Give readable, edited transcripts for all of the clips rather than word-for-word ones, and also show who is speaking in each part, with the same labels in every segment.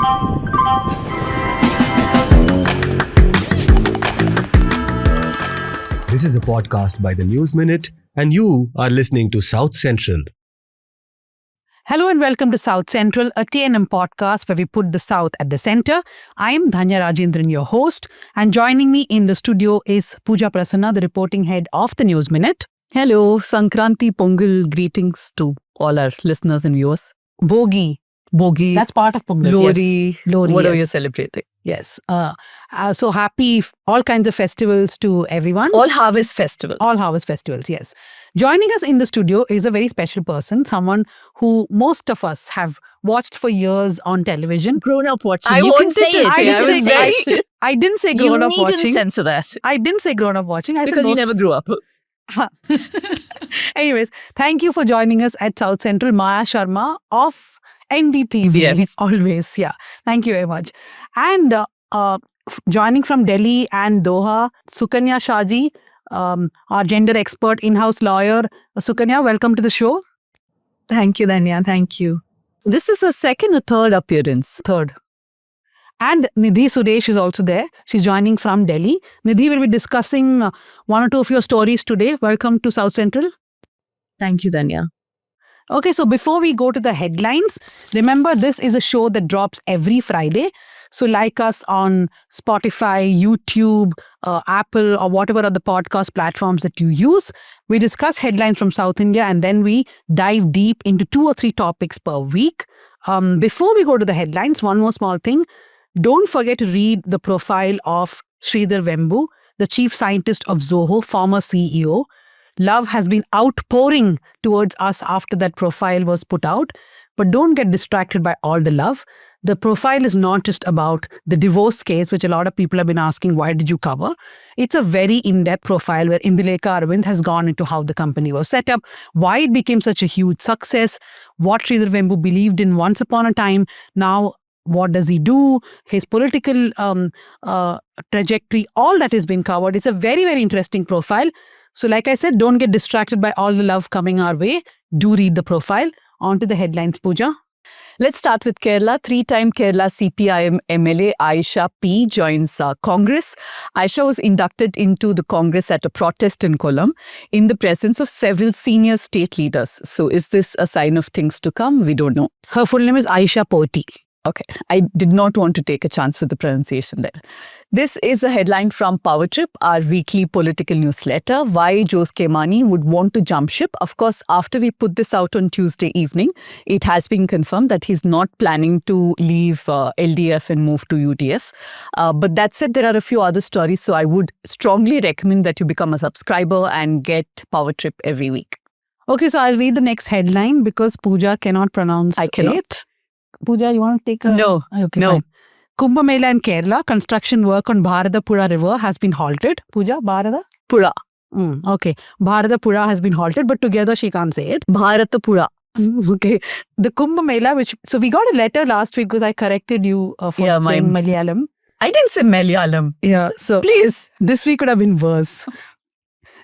Speaker 1: This is a podcast by the News Minute, and you are listening to South Central.
Speaker 2: Hello and welcome to South Central, a TNM podcast where we put the South at the center. I am Dhanya Rajendran, your host, and joining me in the studio is Pooja Prasanna, the reporting head of the News Minute.
Speaker 3: Hello, Sankranti Pongal greetings to all our listeners and viewers.
Speaker 2: Bogi.
Speaker 3: Bogi,
Speaker 2: That's part of Pongal.
Speaker 3: Lori,
Speaker 2: Yes. Lori,
Speaker 3: what are
Speaker 2: yes.
Speaker 3: you celebrating?
Speaker 2: Yes. So happy all kinds of festivals to everyone.
Speaker 3: All Harvest Festival.
Speaker 2: All harvest festivals, yes. Joining us in the studio is a very special person, someone who most of us have watched for years on television.
Speaker 4: Grown up watching.
Speaker 3: I
Speaker 4: You can
Speaker 3: wanted
Speaker 4: say
Speaker 3: to
Speaker 4: it.
Speaker 3: say,
Speaker 4: You
Speaker 3: I
Speaker 4: can
Speaker 3: was
Speaker 4: say
Speaker 3: very-
Speaker 4: it.
Speaker 2: I didn't say
Speaker 4: You
Speaker 2: grown up
Speaker 4: needn't
Speaker 2: watching.
Speaker 4: censor that.
Speaker 2: I didn't say grown up watching. I said
Speaker 4: Because you
Speaker 2: most-
Speaker 4: never grew up.
Speaker 2: Anyways, thank you for joining us at South Central. Maya Sharma of NDTV.
Speaker 3: Yes.
Speaker 2: Always. Yeah. Thank you very much. And joining from Delhi and Doha, Sukanya Shaji, our gender expert, in-house lawyer. Sukanya, welcome to the show.
Speaker 4: Thank you, Dhanya. Thank you.
Speaker 3: This is her second or third appearance.
Speaker 2: Third. And Nidhi Suresh is also there. She's joining from Delhi. Nidhi will be discussing one or two of your stories today. Welcome to South Central.
Speaker 4: Thank you, Dhanya.
Speaker 2: Okay, so before we go to the headlines, remember this is a show that drops every Friday. So like us on Spotify, YouTube, Apple, or whatever other podcast platforms that you use. We discuss headlines from South India and then we dive deep into 2 or 3 topics per week. Before we go to the headlines, one more small thing. Don't forget to read the profile of Sridhar Vembu, the chief scientist of Zoho, former CEO. Love has been outpouring towards us after that profile was put out. But don't get distracted by all the love. The profile is not just about the divorce case, which a lot of people have been asking, why did you cover? It's a very in-depth profile where Indulekha Arvind has gone into how the company was set up, why it became such a huge success, what Sridhar Vembu believed in once upon a time. Now, what does he do? His political trajectory, all that has been covered. It's a very, very interesting profile. So like I said, don't get distracted by all the love coming our way. Do read the profile. On to the headlines, Pooja.
Speaker 3: Let's start with Kerala. 3-time Kerala CPIM MLA Aisha P joins Congress. Aisha was inducted into the Congress at a protest in Kollam in the presence of several senior state leaders. So is this a sign of things to come? We don't know.
Speaker 2: Her full name is Aisha Poti.
Speaker 3: Okay, I did not want to take a chance with the pronunciation there. This is a headline from Power Trip, our weekly political newsletter. Why Jose Kemani would want to jump ship. Of course, after we put this out on Tuesday evening, it has been confirmed that he's not planning to leave LDF and move to UDF. But that said, there are a few other stories, so I would strongly recommend that you become a subscriber and get Power Trip every week.
Speaker 2: Okay, so I'll read the next headline because Pooja cannot pronounce
Speaker 3: I cannot.
Speaker 2: it. Pooja, you want to take a...
Speaker 3: No,
Speaker 2: Okay,
Speaker 3: no.
Speaker 2: fine. Kumbh Mela in Kerala, construction work on Bharatapura River has been halted. Pooja, Bharata?
Speaker 3: Pura.
Speaker 2: Okay. Bharatapura has been halted, but together she can't say it.
Speaker 3: Bharatapura.
Speaker 2: Okay. The Kumbh Mela, so we got a letter last week because I corrected you for
Speaker 3: Yeah,
Speaker 2: saying
Speaker 3: mine.
Speaker 2: Malayalam.
Speaker 3: I didn't say Malayalam.
Speaker 2: Yeah, so
Speaker 3: Please.
Speaker 2: this week could have been worse.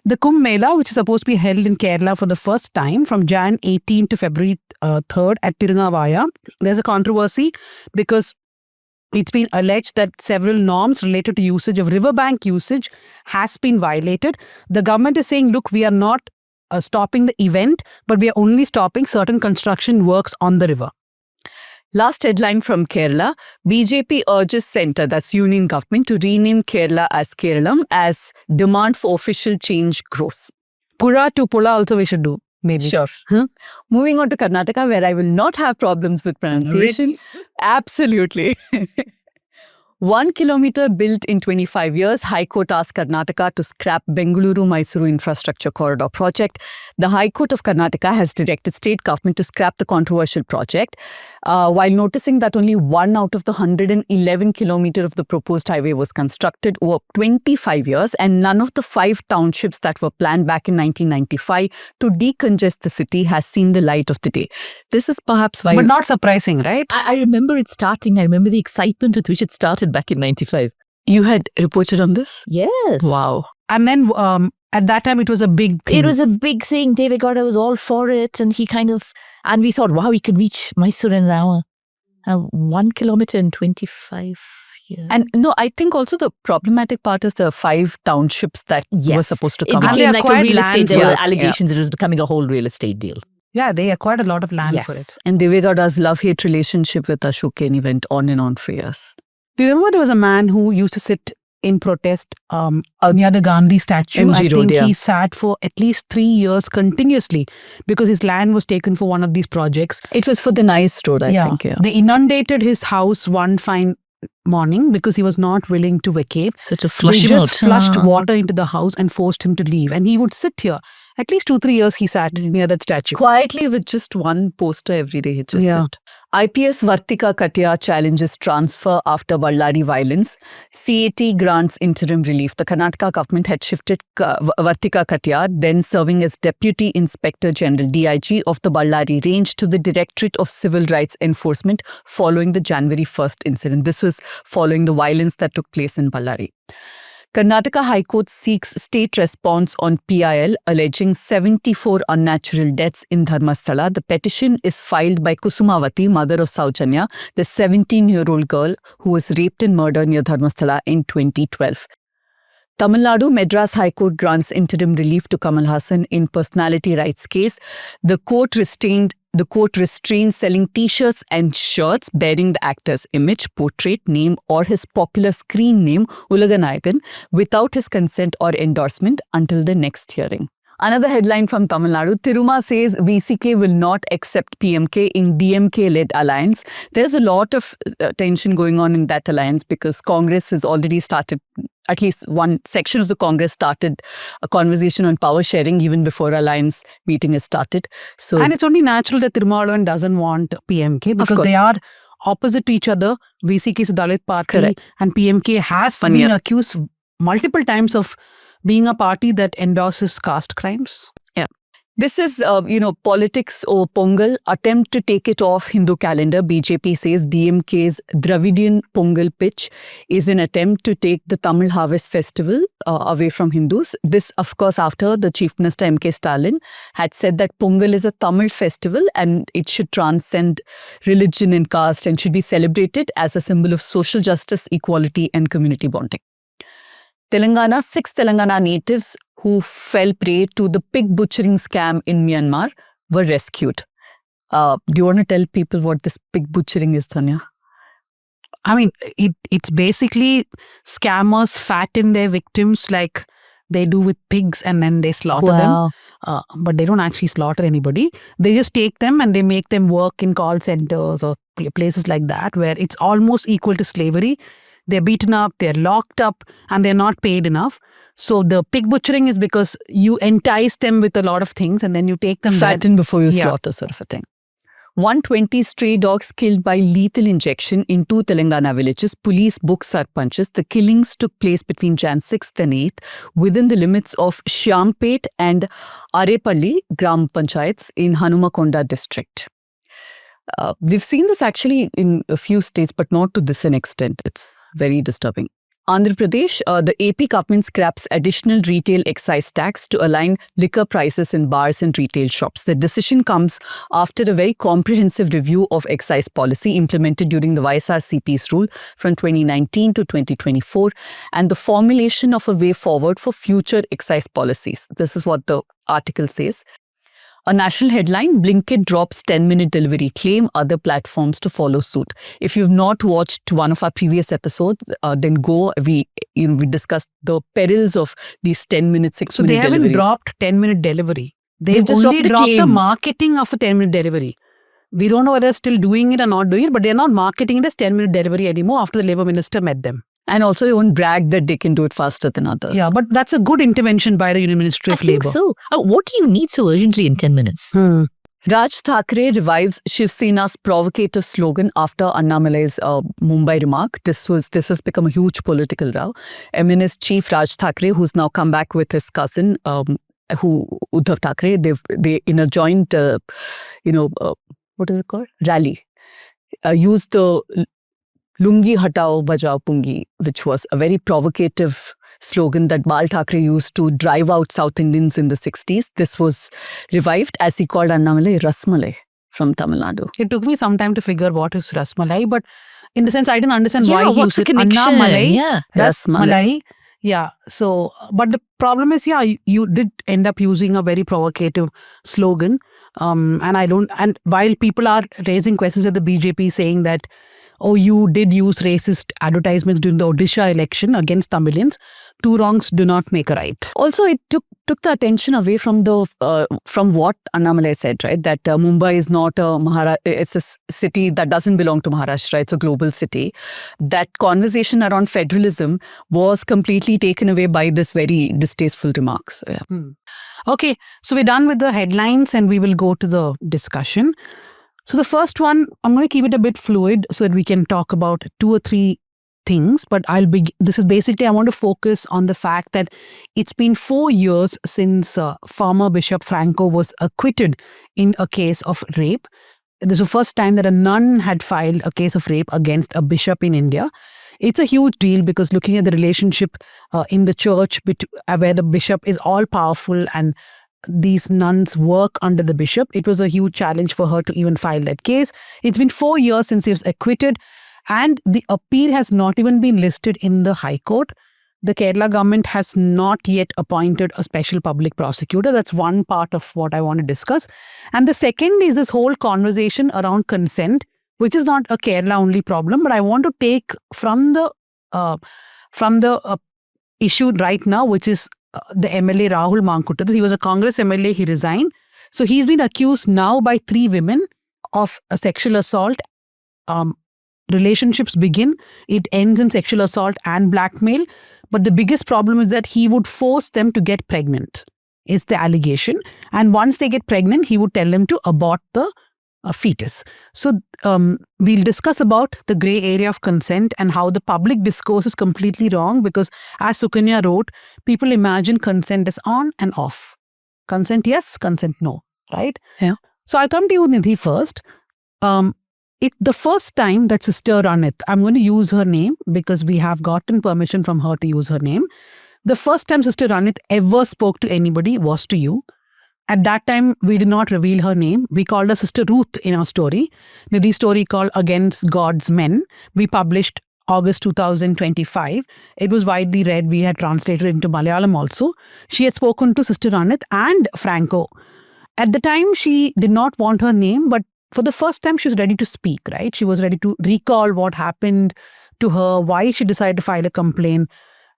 Speaker 2: The Kumbh Mela, which is supposed to be held in Kerala for the first time from Jan 18 to February 3rd at Tirunavaya, there's a controversy because it's been alleged that several norms related to usage of riverbank usage has been violated. The government is saying, look, we are not stopping the event, but we are only stopping certain construction works on the river.
Speaker 3: Last headline from Kerala. BJP urges centre, that's union government, to rename Kerala as Keralam as demand for official change grows.
Speaker 2: Pura to Pula also we should do, maybe.
Speaker 3: Sure.
Speaker 2: Huh?
Speaker 3: Moving on to Karnataka, where I will not have problems with pronunciation. Absolutely. 1 kilometer built in 25 years, High Court asked Karnataka to scrap Bengaluru-Mysuru infrastructure corridor project. The High Court of Karnataka has directed state government to scrap the controversial project, while noticing that only 1 out of the 111 kilometer of the proposed highway was constructed over 25 years, and none of the 5 townships that were planned back in 1995 to decongest the city has seen the light of the day. This is perhaps why...
Speaker 2: But not surprising, right?
Speaker 4: I remember it starting. I remember the excitement with which it started back in 95.
Speaker 3: You had reported on this?
Speaker 4: Yes.
Speaker 3: Wow.
Speaker 2: And then at that time, it was a big thing.
Speaker 4: It was a big thing. Devegowda was all for it, and he and we thought, wow, we could reach Mysore in an hour. 1 kilometer in 25 years.
Speaker 3: And no, I think also the problematic part is the 5 townships that were
Speaker 4: Yes.
Speaker 3: supposed to
Speaker 4: It
Speaker 3: come
Speaker 2: And
Speaker 3: out.
Speaker 2: they
Speaker 4: became like a
Speaker 2: acquired
Speaker 4: real estate.
Speaker 2: land
Speaker 4: There
Speaker 2: for
Speaker 4: were
Speaker 2: it.
Speaker 4: allegations it was becoming a whole real estate deal.
Speaker 2: Yeah, they acquired a lot of land for it.
Speaker 3: And Devegowda's love-hate relationship with Ashok Keni went on and on for years.
Speaker 2: Do you remember there was a man who used to sit in protest near the Gandhi statue?
Speaker 3: MG
Speaker 2: I
Speaker 3: Road,
Speaker 2: think
Speaker 3: yeah.
Speaker 2: he sat for at least 3 years continuously because his land was taken for one of these projects.
Speaker 3: It was for the nice road, I think. Yeah.
Speaker 2: They inundated his house one fine morning because he was not willing to vacate.
Speaker 4: So to flush
Speaker 2: They
Speaker 4: him
Speaker 2: just
Speaker 4: out.
Speaker 2: flushed water into the house and forced him to leave. And he would sit here. At least 2-3 years he sat near that statue.
Speaker 3: Quietly with just one poster every day, he just
Speaker 2: Yeah.
Speaker 3: said. IPS Vartika Katya challenges transfer after Ballari violence. CAT grants interim relief. The Karnataka government had shifted Vartika Katya, then serving as Deputy Inspector General DIG of the Ballari range, to the Directorate of Civil Rights Enforcement following the January 1st incident. This was following the violence that took place in Ballari. Karnataka High Court seeks state response on PIL alleging 74 unnatural deaths in Dharmasthala. The petition is filed by Kusumavati, mother of Saujanya, the 17-year-old girl who was raped and murdered near Dharmasthala in 2012. Tamil Nadu Madras High Court grants interim relief to Kamal Hassan in personality rights case. The court restrained selling t-shirts and shirts bearing the actor's image, portrait, name or his popular screen name Ulaganayakan without his consent or endorsement until the next hearing. Another headline from Tamil Nadu, Tiruma says VCK will not accept PMK in DMK-led alliance. There's a lot of tension going on in that alliance because Congress has already started, at least one section of the Congress started a conversation on power sharing even before alliance meeting has started. So,
Speaker 2: And it's only natural that Tirumalavan doesn't want PMK because
Speaker 3: course.
Speaker 2: they are opposite to each other. VCK is a Dalit party
Speaker 3: Correct.
Speaker 2: and PMK has
Speaker 3: One
Speaker 2: been
Speaker 3: year.
Speaker 2: accused multiple times of being a party that endorses caste crimes.
Speaker 3: this is, politics or Pongal, attempt to take it off Hindu calendar. BJP says DMK's Dravidian Pongal pitch is an attempt to take the Tamil Harvest Festival away from Hindus. This, of course, after the Chief Minister M.K. Stalin had said that Pongal is a Tamil festival and it should transcend religion and caste and should be celebrated as a symbol of social justice, equality and community bonding. Telangana, 6 Telangana natives who fell prey to the pig butchering scam in Myanmar were rescued. Do you want to tell people what this pig butchering is, Tanya?
Speaker 2: I mean, it's basically scammers fatten their victims like they do with pigs and then they slaughter them. But they don't actually slaughter anybody. They just take them and they make them work in call centers or places like that where it's almost equal to slavery. They're beaten up, they're locked up, and they're not paid enough. So the pig butchering is because you entice them with a lot of things and then you take them there.
Speaker 3: Fatten before you
Speaker 2: Yeah.
Speaker 3: slaughter, sort of a thing. 120 stray dogs killed by lethal injection in 2 Telangana villages. Police book sarpanches. The killings took place between Jan 6th and 8th within the limits of Shyampet and Arepalli Gram Panchayats in Hanumakonda district. We've seen this actually in a few states, but not to this an extent. It's very disturbing. Andhra Pradesh, the AP government scraps additional retail excise tax to align liquor prices in bars and retail shops. The decision comes after a very comprehensive review of excise policy implemented during the YSRCP's rule from 2019 to 2024 and the formulation of a way forward for future excise policies. This is what the article says. A national headline, Blinkit drops 10-minute delivery claim, other platforms to follow suit. If you've not watched one of our previous episodes, then go. We discussed the perils of these 10-minute, 6-minute
Speaker 2: So they haven't
Speaker 3: deliveries.
Speaker 2: dropped 10-minute delivery. They've
Speaker 3: just
Speaker 2: only
Speaker 3: dropped the
Speaker 2: dropped the
Speaker 3: claim.
Speaker 2: marketing of a 10-minute delivery. We don't know whether they're still doing it or not doing it, but they're not marketing it as 10-minute delivery anymore after the Labour Minister met them.
Speaker 3: And also they won't brag that they can do it faster than others.
Speaker 2: Yeah, but that's a good intervention by the Union Ministry
Speaker 4: I
Speaker 2: of
Speaker 4: think
Speaker 2: Labour.
Speaker 4: so. What do you need so urgently in 10 minutes?
Speaker 3: Raj Thackeray revives Shiv Sena's provocative slogan after Annamalai's Mumbai remark. This has become a huge political row. MNS chief Raj Thackeray, who's now come back with his cousin, Uddhav Thackeray, they in a joint, what is it called? Rally, used the Lungi Hatao Bajao Pungi, which was a very provocative slogan that Bal Thackeray used to drive out South Indians in the 60s. This was revived as he called Annamalai Rasmalai. from Tamil Nadu.
Speaker 2: It took me some time to figure what is Rasmalai, but in the sense I didn't understand why he
Speaker 4: what's
Speaker 2: used
Speaker 4: the
Speaker 2: it.
Speaker 4: connection?
Speaker 2: Anna Malai,
Speaker 4: Yeah.
Speaker 2: Rasmalai. Yeah. So, but the problem is, yeah, you did end up using a very provocative slogan. And while people are raising questions at the BJP saying that, oh, you did use racist advertisements during the Odisha election against Tamilians, two wrongs do not make a right.
Speaker 3: Also, it took the attention away from from what Annamalai said, right? That Mumbai is not it's a city that doesn't belong to Maharashtra. It's a global city. That conversation around federalism was completely taken away by this very distasteful remark. So, yeah.
Speaker 2: Okay, so we're done with the headlines and we will go to the discussion. So the first one, I'm going to keep it a bit fluid so that we can talk about 2 or 3 things. But this is basically, I want to focus on the fact that it's been 4 years since former Bishop Franco was acquitted in a case of rape. This is the first time that a nun had filed a case of rape against a bishop in India. It's a huge deal because looking at the relationship in the church where the bishop is all powerful and these nuns work under the bishop, it was a huge challenge for her to even file that case. It's been 4 years since he was acquitted and the appeal has not even been listed in the High Court. The Kerala government has not yet appointed a special public prosecutor. That's one part of what I want to discuss. And the second is this whole conversation around consent, which is not a Kerala only problem, but I want to take from the issue right now, which is the MLA Rahul Mankutty. He was a Congress MLA, he resigned. So he's been accused now by 3 women of a sexual assault. Relationships begin, it ends in sexual assault and blackmail. But the biggest problem is that he would force them to get pregnant, is the allegation. And once they get pregnant, he would tell them to abort the fetus. So we'll discuss about the grey area of consent and how the public discourse is completely wrong because as Sukanya wrote, people imagine consent is on and off. Consent yes, consent no, right?
Speaker 3: Yeah.
Speaker 2: So I'll come to you, Nidhi, first. The first time that Sister Ranit, I'm going to use her name because we have gotten permission from her to use her name. The first time Sister Ranit ever spoke to anybody was to you. At that time, we did not reveal her name. We called her Sister Ruth in our story. Nidhi's story called Against God's Men. We published August 2025. It was widely read. We had translated into Malayalam also. She had spoken to Sister Ranit and Franco. At the time, she did not want her name, but for the first time, she was ready to speak, right? She was ready to recall what happened to her, why she decided to file a complaint,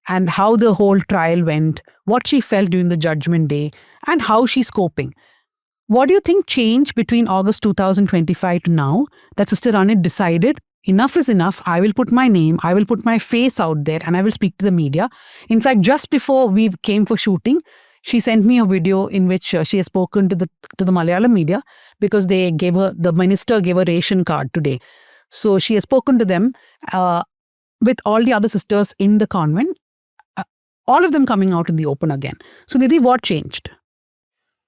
Speaker 2: and how the whole trial went, what she felt during the judgment day, and how she's coping. What do you think changed between August 2025 to now that Sister Ranit decided, enough is enough, I will put my name, I will put my face out there, and I will speak to the media. In fact, just before we came for shooting, she sent me a video in which she has spoken to the Malayalam media because the minister gave a ration card today. So she has spoken to them with all the other sisters in the convent, all of them coming out in the open again. So Nidhi, what changed?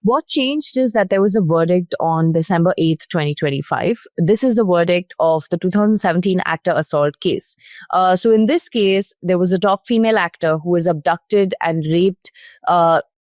Speaker 5: What changed is that there was a verdict on December 8th, 2025. This is the verdict of the 2017 actor assault case. So in this case, there was a top female actor who was abducted and raped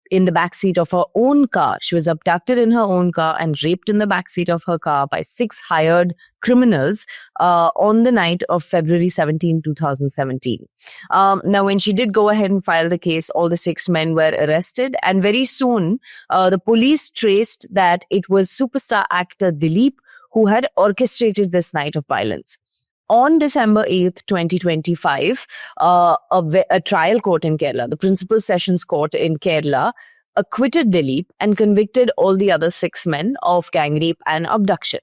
Speaker 5: in the backseat of her own car. She was abducted in her own car and raped in the backseat of her car by 6 hired criminals on the night of February 17, 2017. Now, when she did go ahead and file the case, all the 6 men were arrested. And very soon, the police traced that it was superstar actor Dileep who had orchestrated this night of violence. On December 8th, 2025, a trial court in Kerala, the Principal Sessions Court in Kerala, acquitted Dileep and convicted all the other 6 men of gang rape and abduction.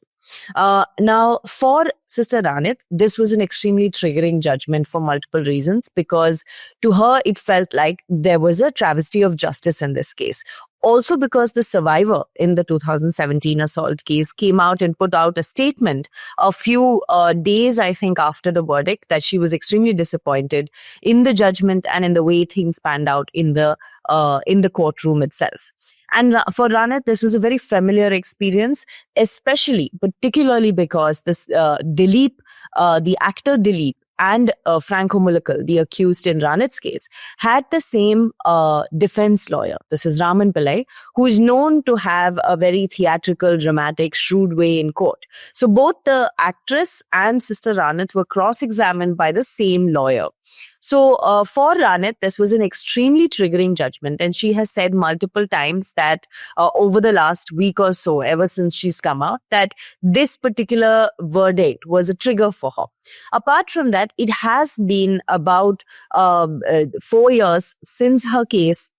Speaker 5: Now, for Sister Ranit, this was an extremely triggering judgment for multiple reasons because to her, it felt like there was a travesty of justice in this case. Also because the survivor in the 2017 assault case came out and put out a statement a few days, I think, after the verdict that she was extremely disappointed in the judgment and in the way things panned out in the courtroom itself. And for Ranit, this was a very familiar experience, particularly because this Dileep, the actor Dileep, and Franco Mulakal, the accused in Ranit's case, had the same defense lawyer. This is Raman Pillai, who is known to have a very theatrical, dramatic, shrewd way in court. So both the actress and Sister Ranit were cross-examined by the same lawyer. So for Ranit, this was an extremely triggering judgment, and she has said multiple times that over the last week or so, ever since she's come out, that this particular verdict was a trigger for her. Apart from that, it has been about 4 years since her case,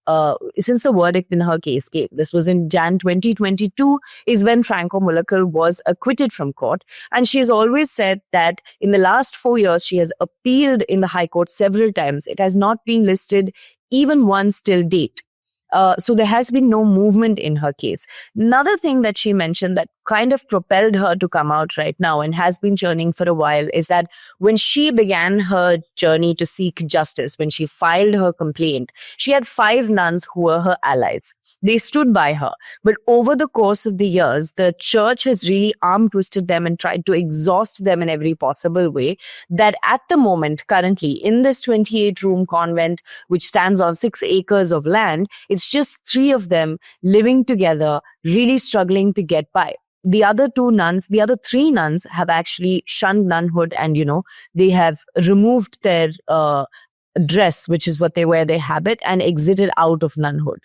Speaker 5: since the verdict in her case came. This was in Jan 2022 is when Franco Mulakal was acquitted from court. And she's always said that in the last 4 years, she has appealed in the High Court several times. It has not been listed even once till date. So there has been no movement in her case. Another thing that she mentioned that kind of propelled her to come out right now and has been churning for a while is that when she began her journey to seek justice, when she filed her complaint, she had 5 nuns who were her allies. They stood by her. But over the course of the years, the church has really arm twisted them and tried to exhaust them in every possible way, that at the moment, currently, in this 28-room convent, which stands on 6 acres of land, it's just 3 of them living together, really struggling to get by. The other 3 nuns have actually shunned nunhood, and, they have removed their dress, which is what they wear, their habit, and exited out of nunhood.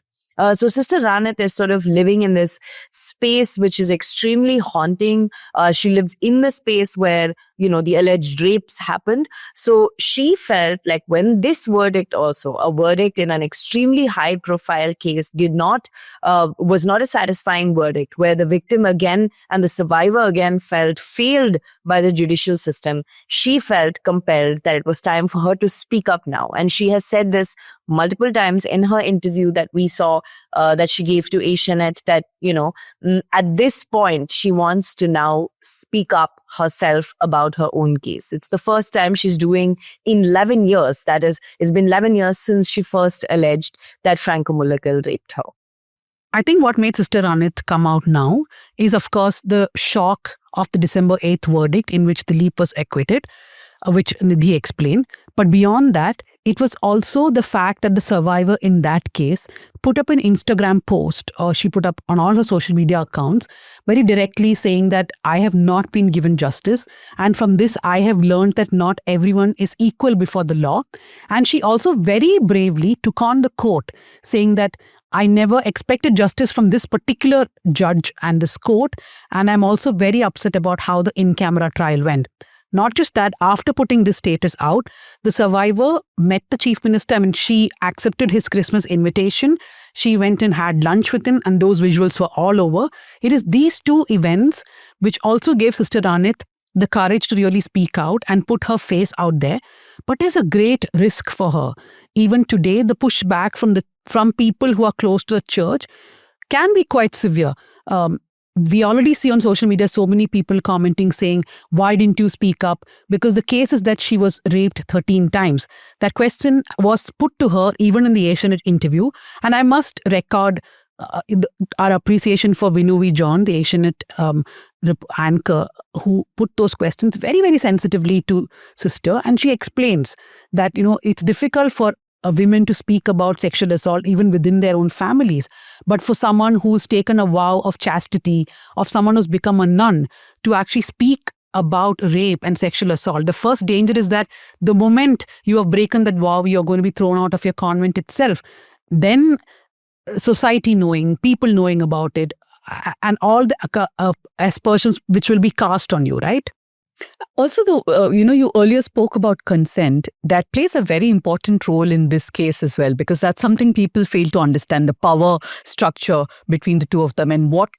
Speaker 5: So Sister Ranit is sort of living in this space which is extremely haunting. She lives in the space where, the alleged rapes happened. So she felt like when this verdict also, a verdict in an extremely high profile case was not a satisfying verdict, where the victim again and the survivor again felt failed by the judicial system, she felt compelled that it was time for her to speak up now. And she has said this multiple times in her interview that we saw that she gave to Asianet, that, at this point, she wants to now speak up herself about her own case. It's the first time she's doing in 11 years. That is, it's been 11 years since she first alleged that Franco Mulakal raped her.
Speaker 2: I think what made Sister Ranit come out now is, of course, the shock of the December 8th verdict in which Dileep was acquitted, which Nidhi explained. But beyond that, it was also the fact that the survivor in that case put up an Instagram post, or she put up on all her social media accounts, very directly saying that I have not been given justice. And from this, I have learned that not everyone is equal before the law. And she also very bravely took on the court, saying that I never expected justice from this particular judge and this court. And I'm also very upset about how the in-camera trial went. Not just that, after putting this status out, the survivor met the chief minister. I mean, she accepted his Christmas invitation. She went and had lunch with him, and those visuals were all over. It is these 2 events which also gave Sister Ranit the courage to really speak out and put her face out there. But there's a great risk for her. Even today, the pushback from people who are close to the church can be quite severe. We already see on social media so many people commenting saying, why didn't you speak up? Because the case is that she was raped 13 times. That question was put to her even in the Asianet interview. And I must record our appreciation for Vinu V. John, the Asianet anchor, who put those questions very, very sensitively to Sister. And she explains that, it's difficult for women to speak about sexual assault even within their own families. But for someone who's taken a vow of chastity, of someone who's become a nun, to actually speak about rape and sexual assault, the first danger is that the moment you have broken that vow, you're going to be thrown out of your convent itself. Then society knowing, people knowing about it, and all the aspersions which will be cast on you, right?
Speaker 3: Also, you earlier spoke about consent. That plays a very important role in this case as well, because that's something people fail to understand, the power structure between the 2 of them, and what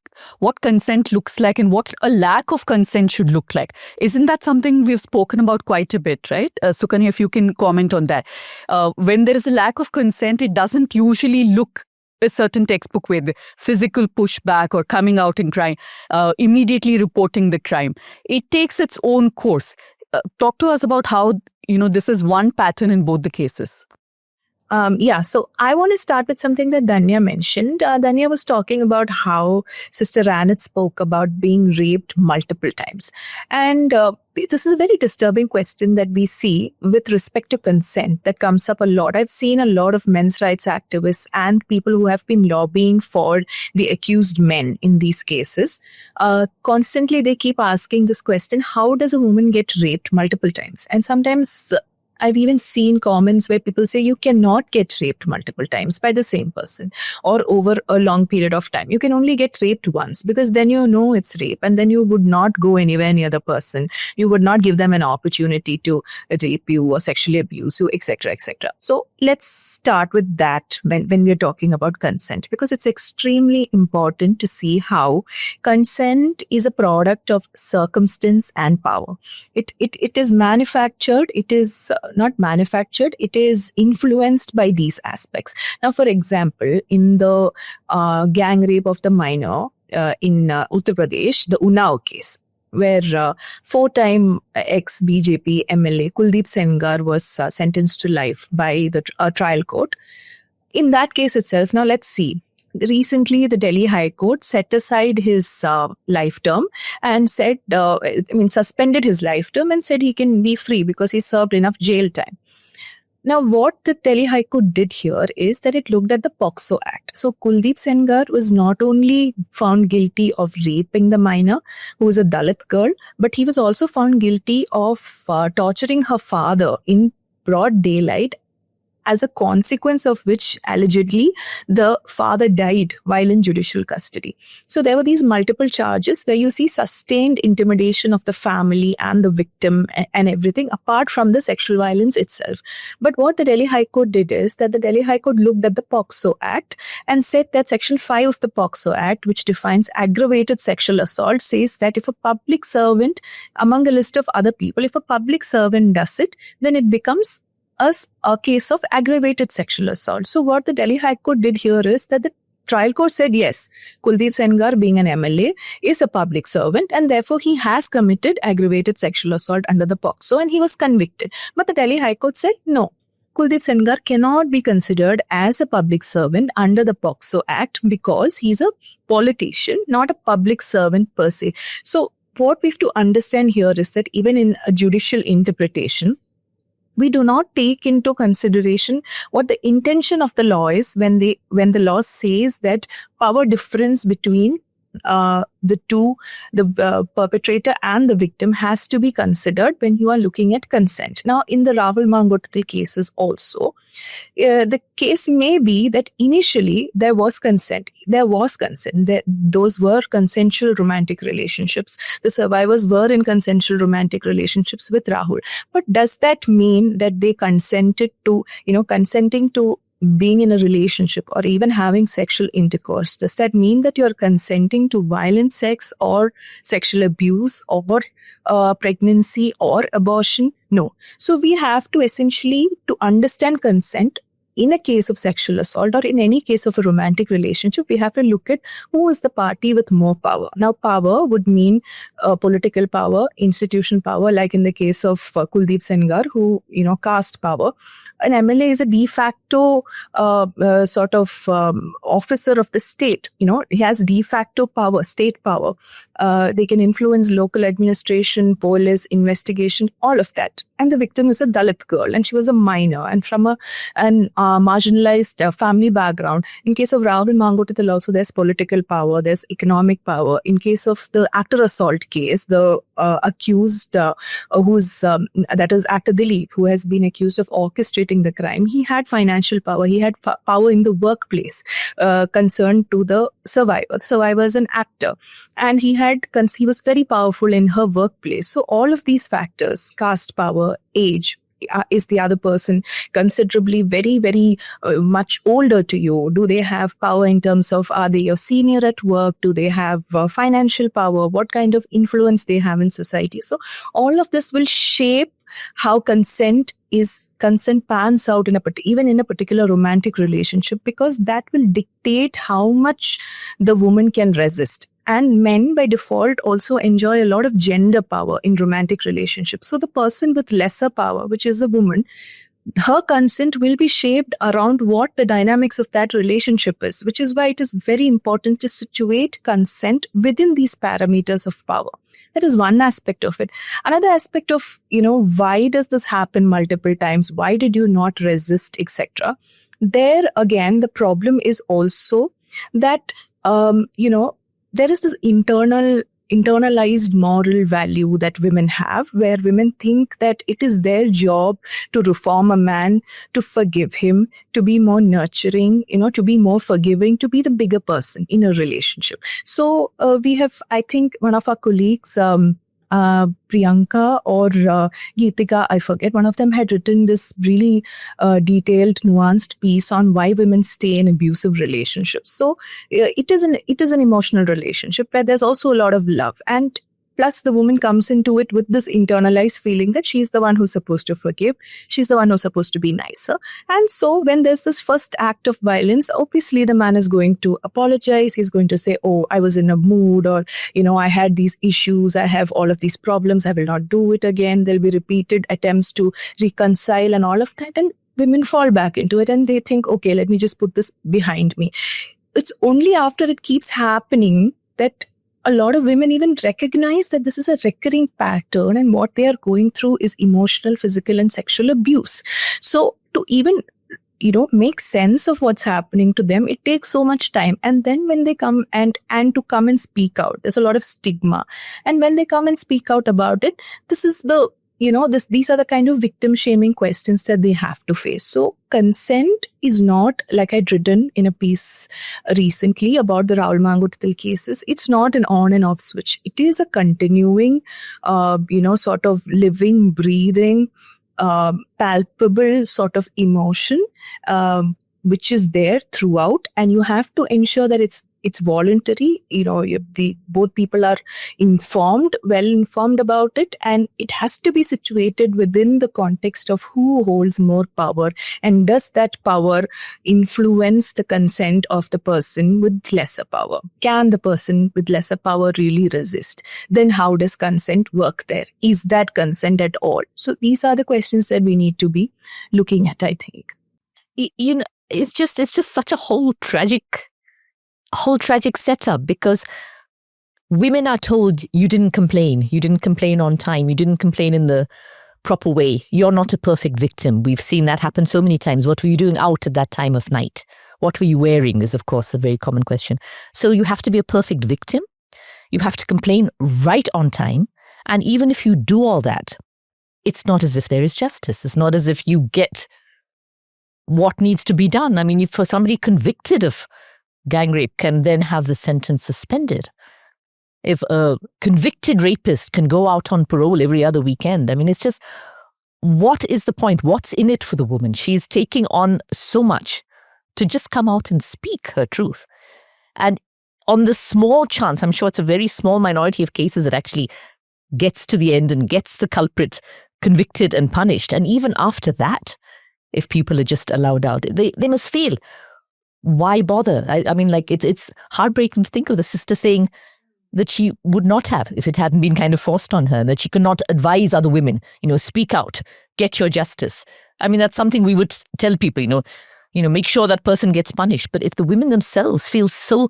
Speaker 3: consent looks like and what a lack of consent should look like. Isn't that something we've spoken about quite a bit, right? Sukanya, if you can comment on that. When there is a lack of consent, it doesn't usually look a certain textbook with physical pushback or coming out in crime, immediately reporting the crime. It takes its own course. Talk to us about how, this is one pattern in both the cases.
Speaker 6: So I want to start with something that Danya mentioned. Danya was talking about how Sister Ranit spoke about being raped multiple times. And this is a very disturbing question that we see with respect to consent that comes up a lot. I've seen a lot of men's rights activists and people who have been lobbying for the accused men in these cases. Constantly, they keep asking this question, how does a woman get raped multiple times? And sometimes I've even seen comments where people say you cannot get raped multiple times by the same person or over a long period of time. You can only get raped once because then you know it's rape and then you would not go anywhere near the person. You would not give them an opportunity to rape you or sexually abuse you, etc., etc. So let's start with that when we're talking about consent, because it's extremely important to see how consent is a product of circumstance and power. It is manufactured. It is not manufactured, it is influenced by these aspects. Now, for example, in the gang rape of the minor in Uttar Pradesh, the Unnao case, where 4-time ex-BJP MLA Kuldeep Sengar was sentenced to life by the trial court. In that case itself, now let's see. Recently, the Delhi High Court set aside his life term and said, suspended his life term and said he can be free because he served enough jail time. Now, what the Delhi High Court did here is that it looked at the POCSO Act. So, Kuldeep Sengar was not only found guilty of raping the minor, who was a Dalit girl, but he was also found guilty of torturing her father in broad daylight, as a consequence of which allegedly the father died while in judicial custody. So there were these multiple charges where you see sustained intimidation of the family and the victim and everything apart from the sexual violence itself. But what the Delhi High Court did is that the Delhi High Court looked at the POCSO Act and said that Section 5 of the POCSO Act, which defines aggravated sexual assault, says that if a public servant, among a list of other people, if a public servant does it, then it becomes a case of aggravated sexual assault. So what the Delhi High Court did here is that the trial court said, yes, Kuldeep Sengar, being an MLA, is a public servant and therefore he has committed aggravated sexual assault under the POCSO and he was convicted. But the Delhi High Court said, no, Kuldeep Sengar cannot be considered as a public servant under the POCSO Act because he's a politician, not a public servant per se. So what we have to understand here is that even in a judicial interpretation, we do not take into consideration what the intention of the law is when the law says that power difference between the two, the perpetrator and the victim, has to be considered when you are looking at consent. Now, in the Rahul Mangotil cases also, the case may be that initially there was consent. Those were consensual romantic relationships. The survivors were in consensual romantic relationships with Rahul. But does that mean that they consenting to being in a relationship or even having sexual intercourse? Does that mean that you're consenting to violent sex or sexual abuse or pregnancy or abortion? No. So we have to essentially, to understand consent in a case of sexual assault or in any case of a romantic relationship, we have to look at who is the party with more power. Now, power would mean political power, institutional power, like in the case of Kuldeep Sengar, who, caste power. An MLA is a de facto officer of the state. He has de facto power, state power. They can influence local administration, police, investigation, all of that. And the victim is a Dalit girl and she was a minor and from an marginalized family background. In case of Rahul Mangotil also, there's political power, there's economic power. In case of the actor assault case, the accused that is actor Dilip, who has been accused of orchestrating the crime, he had financial power, he had power in the workplace concerned to the survivor. The survivor is an actor and he was very powerful in her workplace. So all of these factors, caste power, age, is the other person considerably very, very much older to you? Do they have power in terms of, are they your senior at work? Do they have financial power? What kind of influence they have in society? So all of this will shape how consent pans out even in a particular romantic relationship, because that will dictate how much the woman can resist. And men by default also enjoy a lot of gender power in romantic relationships. So the person with lesser power, which is the woman, her consent will be shaped around what the dynamics of that relationship is, which is why it is very important to situate consent within these parameters of power. That is one aspect of it. Another aspect of, why does this happen multiple times? Why did you not resist, etc.? There again, the problem is also that, there is this internalized moral value that women have, where women think that it is their job to reform a man, to forgive him, to be more nurturing, to be more forgiving, to be the bigger person in a relationship. So we have, I think, one of our colleagues, Priyanka or Geetika, I forget, one of them had written this really detailed, nuanced piece on why women stay in abusive relationships. So it is an emotional relationship where there's also a lot of love, and plus the woman comes into it with this internalized feeling that she's the one who's supposed to forgive, she's the one who's supposed to be nicer. And so when there's this first act of violence, obviously the man is going to apologize. He's going to say, oh, I was in a mood, or I had these issues, I have all of these problems, I will not do it again. There'll be repeated attempts to reconcile and all of that, and women fall back into it and they think, okay, let me just put this behind me. It's only after it keeps happening that a lot of women even recognize that this is a recurring pattern and what they are going through is emotional, physical, and sexual abuse. So to even, make sense of what's happening to them, it takes so much time. And then when they come and to come and speak out, there's a lot of stigma. And when they come and speak out about it, this is the these are the kind of victim shaming questions that they have to face. So consent is not, like I'd written in a piece recently about the Rahul Mangutil cases, it's not an on and off switch. It is a continuing, sort of living, breathing, palpable sort of emotion, which is there throughout, and you have to ensure that it's voluntary. Both people are well informed about it, and it has to be situated within the context of who holds more power, and does that power influence the consent of the person with lesser power? Can the person with lesser power really resist? Then how does consent work there? Is that consent at all? So these are the questions that we need to be looking at, I think.
Speaker 4: It's just such a whole tragic setup, because women are told, you didn't complain on time, you didn't complain in the proper way, you're not a perfect victim. We've seen that happen so many times. What were you doing out at that time of night? What were you wearing is, of course, a very common question. So you have to be a perfect victim, you have to complain right on time, and even if you do all that, it's not as if there is justice. It's not as if you get what needs to be done. I mean, if for somebody convicted of gang rape can then have the sentence suspended, if a convicted rapist can go out on parole every other weekend, I mean, it's just, what is the point? What's in it for the woman? She's taking on so much to just come out and speak her truth. And on the small chance, I'm sure it's a very small minority of cases that actually gets to the end and gets the culprit convicted and punished. And even after that, if people are just allowed out, they must feel, why bother? I mean, like, it's heartbreaking to think of the sister saying that she would not have, if it hadn't been kind of forced on her, that she could not advise other women, speak out, get your justice. I mean, that's something we would tell people, make sure that person gets punished. But if the women themselves feel so,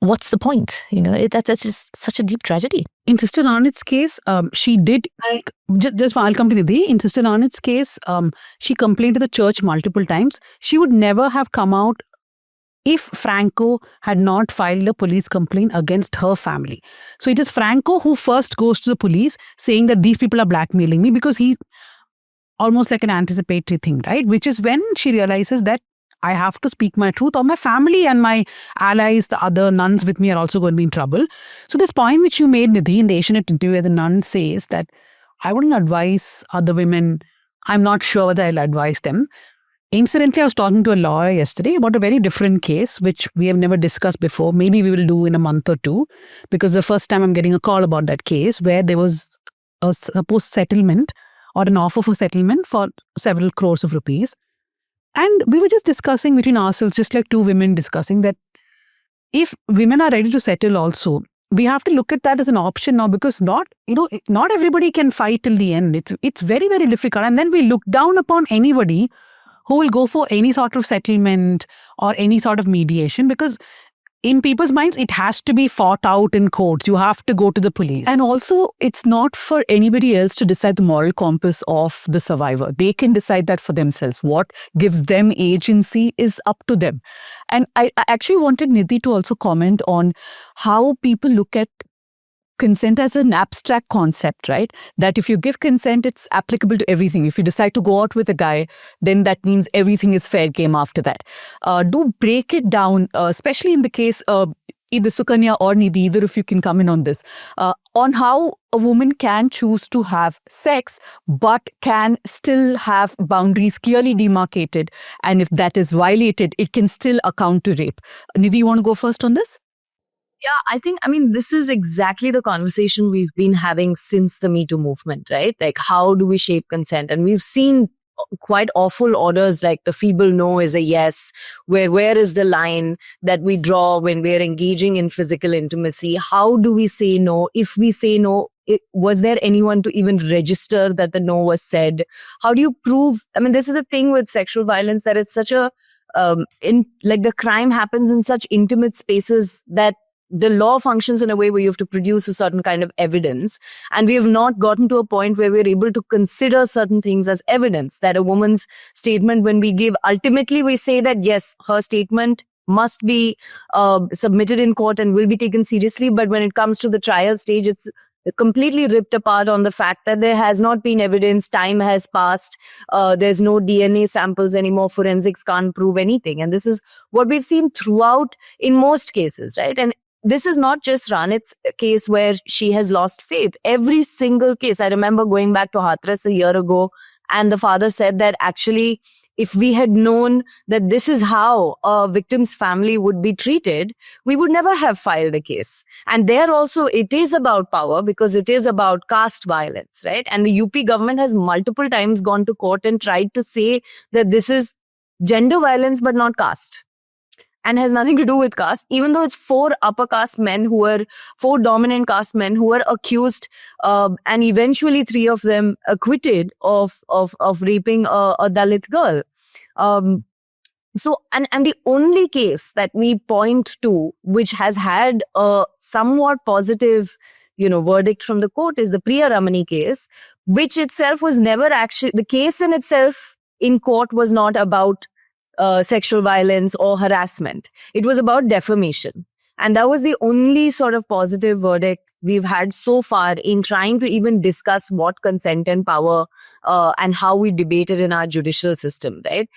Speaker 4: what's the point? That's just such a deep tragedy.
Speaker 2: In Sister Ranit's case, she did, I'll come to Nidhi. In Sister Ranit's case, she complained to the church multiple times. She would never have come out if Franco had not filed a police complaint against her family. So it is Franco who first goes to the police saying that these people are blackmailing me, because he, almost like an anticipatory thing, right? Which is when she realizes that I have to speak my truth, or my family and my allies, the other nuns with me, are also going to be in trouble. So this point which you made, Nidhi, in the Asianet interview, where the nun says that I wouldn't advise other women, I'm not sure whether I'll advise them. Incidentally, I was talking to a lawyer yesterday about a very different case, which we have never discussed before. Maybe we will do in a month or two, because the first time I'm getting a call about that case, where there was a supposed settlement or an offer for settlement for several crores of rupees. And we were just discussing between ourselves, just like two women discussing, that if women are ready to settle also, we have to look at that as an option now, because not everybody can fight till the end. It's very, very difficult. And then we look down upon anybody who will go for any sort of settlement or any sort of mediation, because in people's minds, it has to be fought out in courts. You have to go to the police.
Speaker 3: And also, it's not for anybody else to decide the moral compass of the survivor. They can decide that for themselves. What gives them agency is up to them. And I actually wanted Nidhi to also comment on how people look at consent as an abstract concept, right? That if you give consent, it's applicable to everything. If you decide to go out with a guy, then that means everything is fair game after that. Do break it down, especially in the case either Sukanya or Nidhi, either of you can come in on this, on how a woman can choose to have sex, but can still have boundaries clearly demarcated. And if that is violated, it can still account to rape. Nidhi, you want to go first on this?
Speaker 5: Yeah, I mean, this is exactly the conversation we've been having since the Me Too movement, right? Like, how do we shape consent? And we've seen quite awful orders like the feeble no is a yes, where is the line that we draw when we're engaging in physical intimacy? How do we say no? If we say no, was there anyone to even register that the no was said? How do you prove? I mean, this is the thing with sexual violence, that it's such a, the crime happens in such intimate spaces that the law functions in a way where you have to produce a certain kind of evidence. And we have not gotten to a point where we're able to consider certain things as evidence. That a woman's statement, when we give, ultimately we say that yes, her statement must be submitted in court and will be taken seriously. But when it comes to the trial stage, it's completely ripped apart on the fact that there has not been evidence, time has passed, there's no DNA samples anymore, forensics can't prove anything. And this is what we've seen throughout in most cases, right? And this is not just Ranit's case where she has lost faith. Every single case, I remember going back to Hathras a year ago, and the father said that actually, if we had known that this is how a victim's family would be treated, we would never have filed a case. And there also, it is about power, because it is about caste violence, right? And the UP government has multiple times gone to court and tried to say that this is gender violence, but not caste, and has nothing to do with caste, even though it's four dominant caste men who were accused, and eventually 3 of them acquitted of raping a Dalit girl. So the only case that we point to which has had a somewhat positive, verdict from the court is the Priya Ramani case, which itself was never actually, the case in itself in court was not about sexual violence or harassment. It was about defamation. And that was the only sort of positive verdict we've had so far in trying to even discuss what consent and power and how we debate it in our judicial system, right?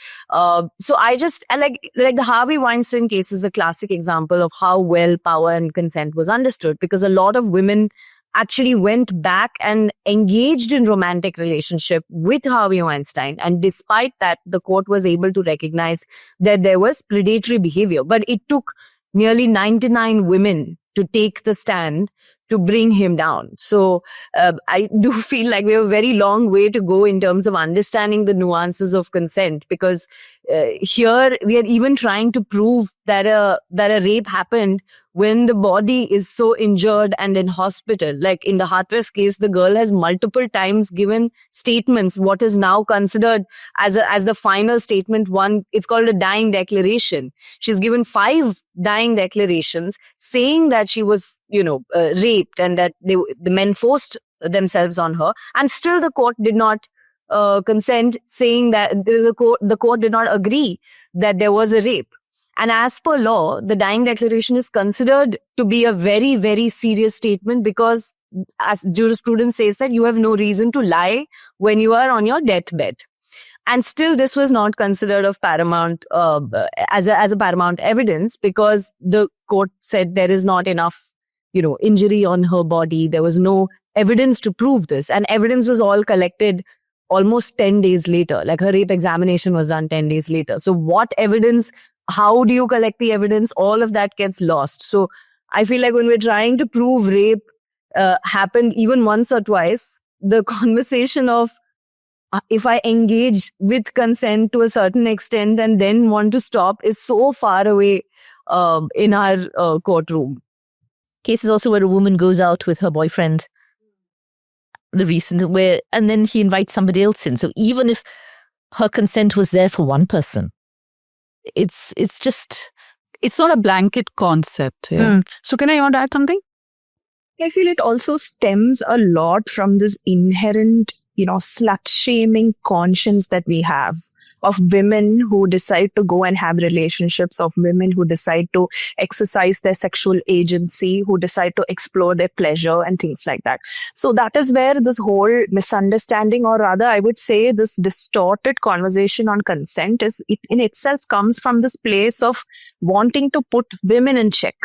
Speaker 5: So I just, like the Harvey Weinstein case is a classic example of how well power and consent was understood, because a lot of women actually went back and engaged in romantic relationship with Harvey Weinstein. And despite that, the court was able to recognize that there was predatory behavior. But it took nearly 99 women to take the stand to bring him down. So I do feel like we have a very long way to go in terms of understanding the nuances of consent, because here we are even trying to prove that a rape happened when the body is so injured and in hospital. Like in the Hathras case, the girl has multiple times given statements, what is now considered as the final statement. One, it's called a dying declaration. She's given 5 dying declarations saying that she was, raped and that the men forced themselves on her. And still the court did not consent, saying that the court did not agree that there was a rape. And as per law, the dying declaration is considered to be a very, very serious statement, because as jurisprudence says that you have no reason to lie when you are on your deathbed. And still this was not considered of paramount as a paramount evidence, because the court said there is not enough, injury on her body. There was no evidence to prove this. And evidence was all collected almost 10 days later. Like her rape examination was done 10 days later. So what evidence? How do you collect the evidence? All of that gets lost. So I feel like when we're trying to prove rape happened even once or twice, the conversation of if I engage with consent to a certain extent and then want to stop is so far away in our courtroom.
Speaker 4: cases also where a woman goes out with her boyfriend. The recent and then he invites somebody else in. So even if her consent was there for one person, it's
Speaker 2: not a blanket concept. Yeah. So can I want to add something?
Speaker 6: I feel it also stems a lot from this inherent, slut shaming conscience that we have of women who decide to go and have relationships, of women who decide to exercise their sexual agency, who decide to explore their pleasure and things like that. So that is where this whole misunderstanding, or rather I would say this distorted conversation on consent it in itself comes from this place of wanting to put women in check.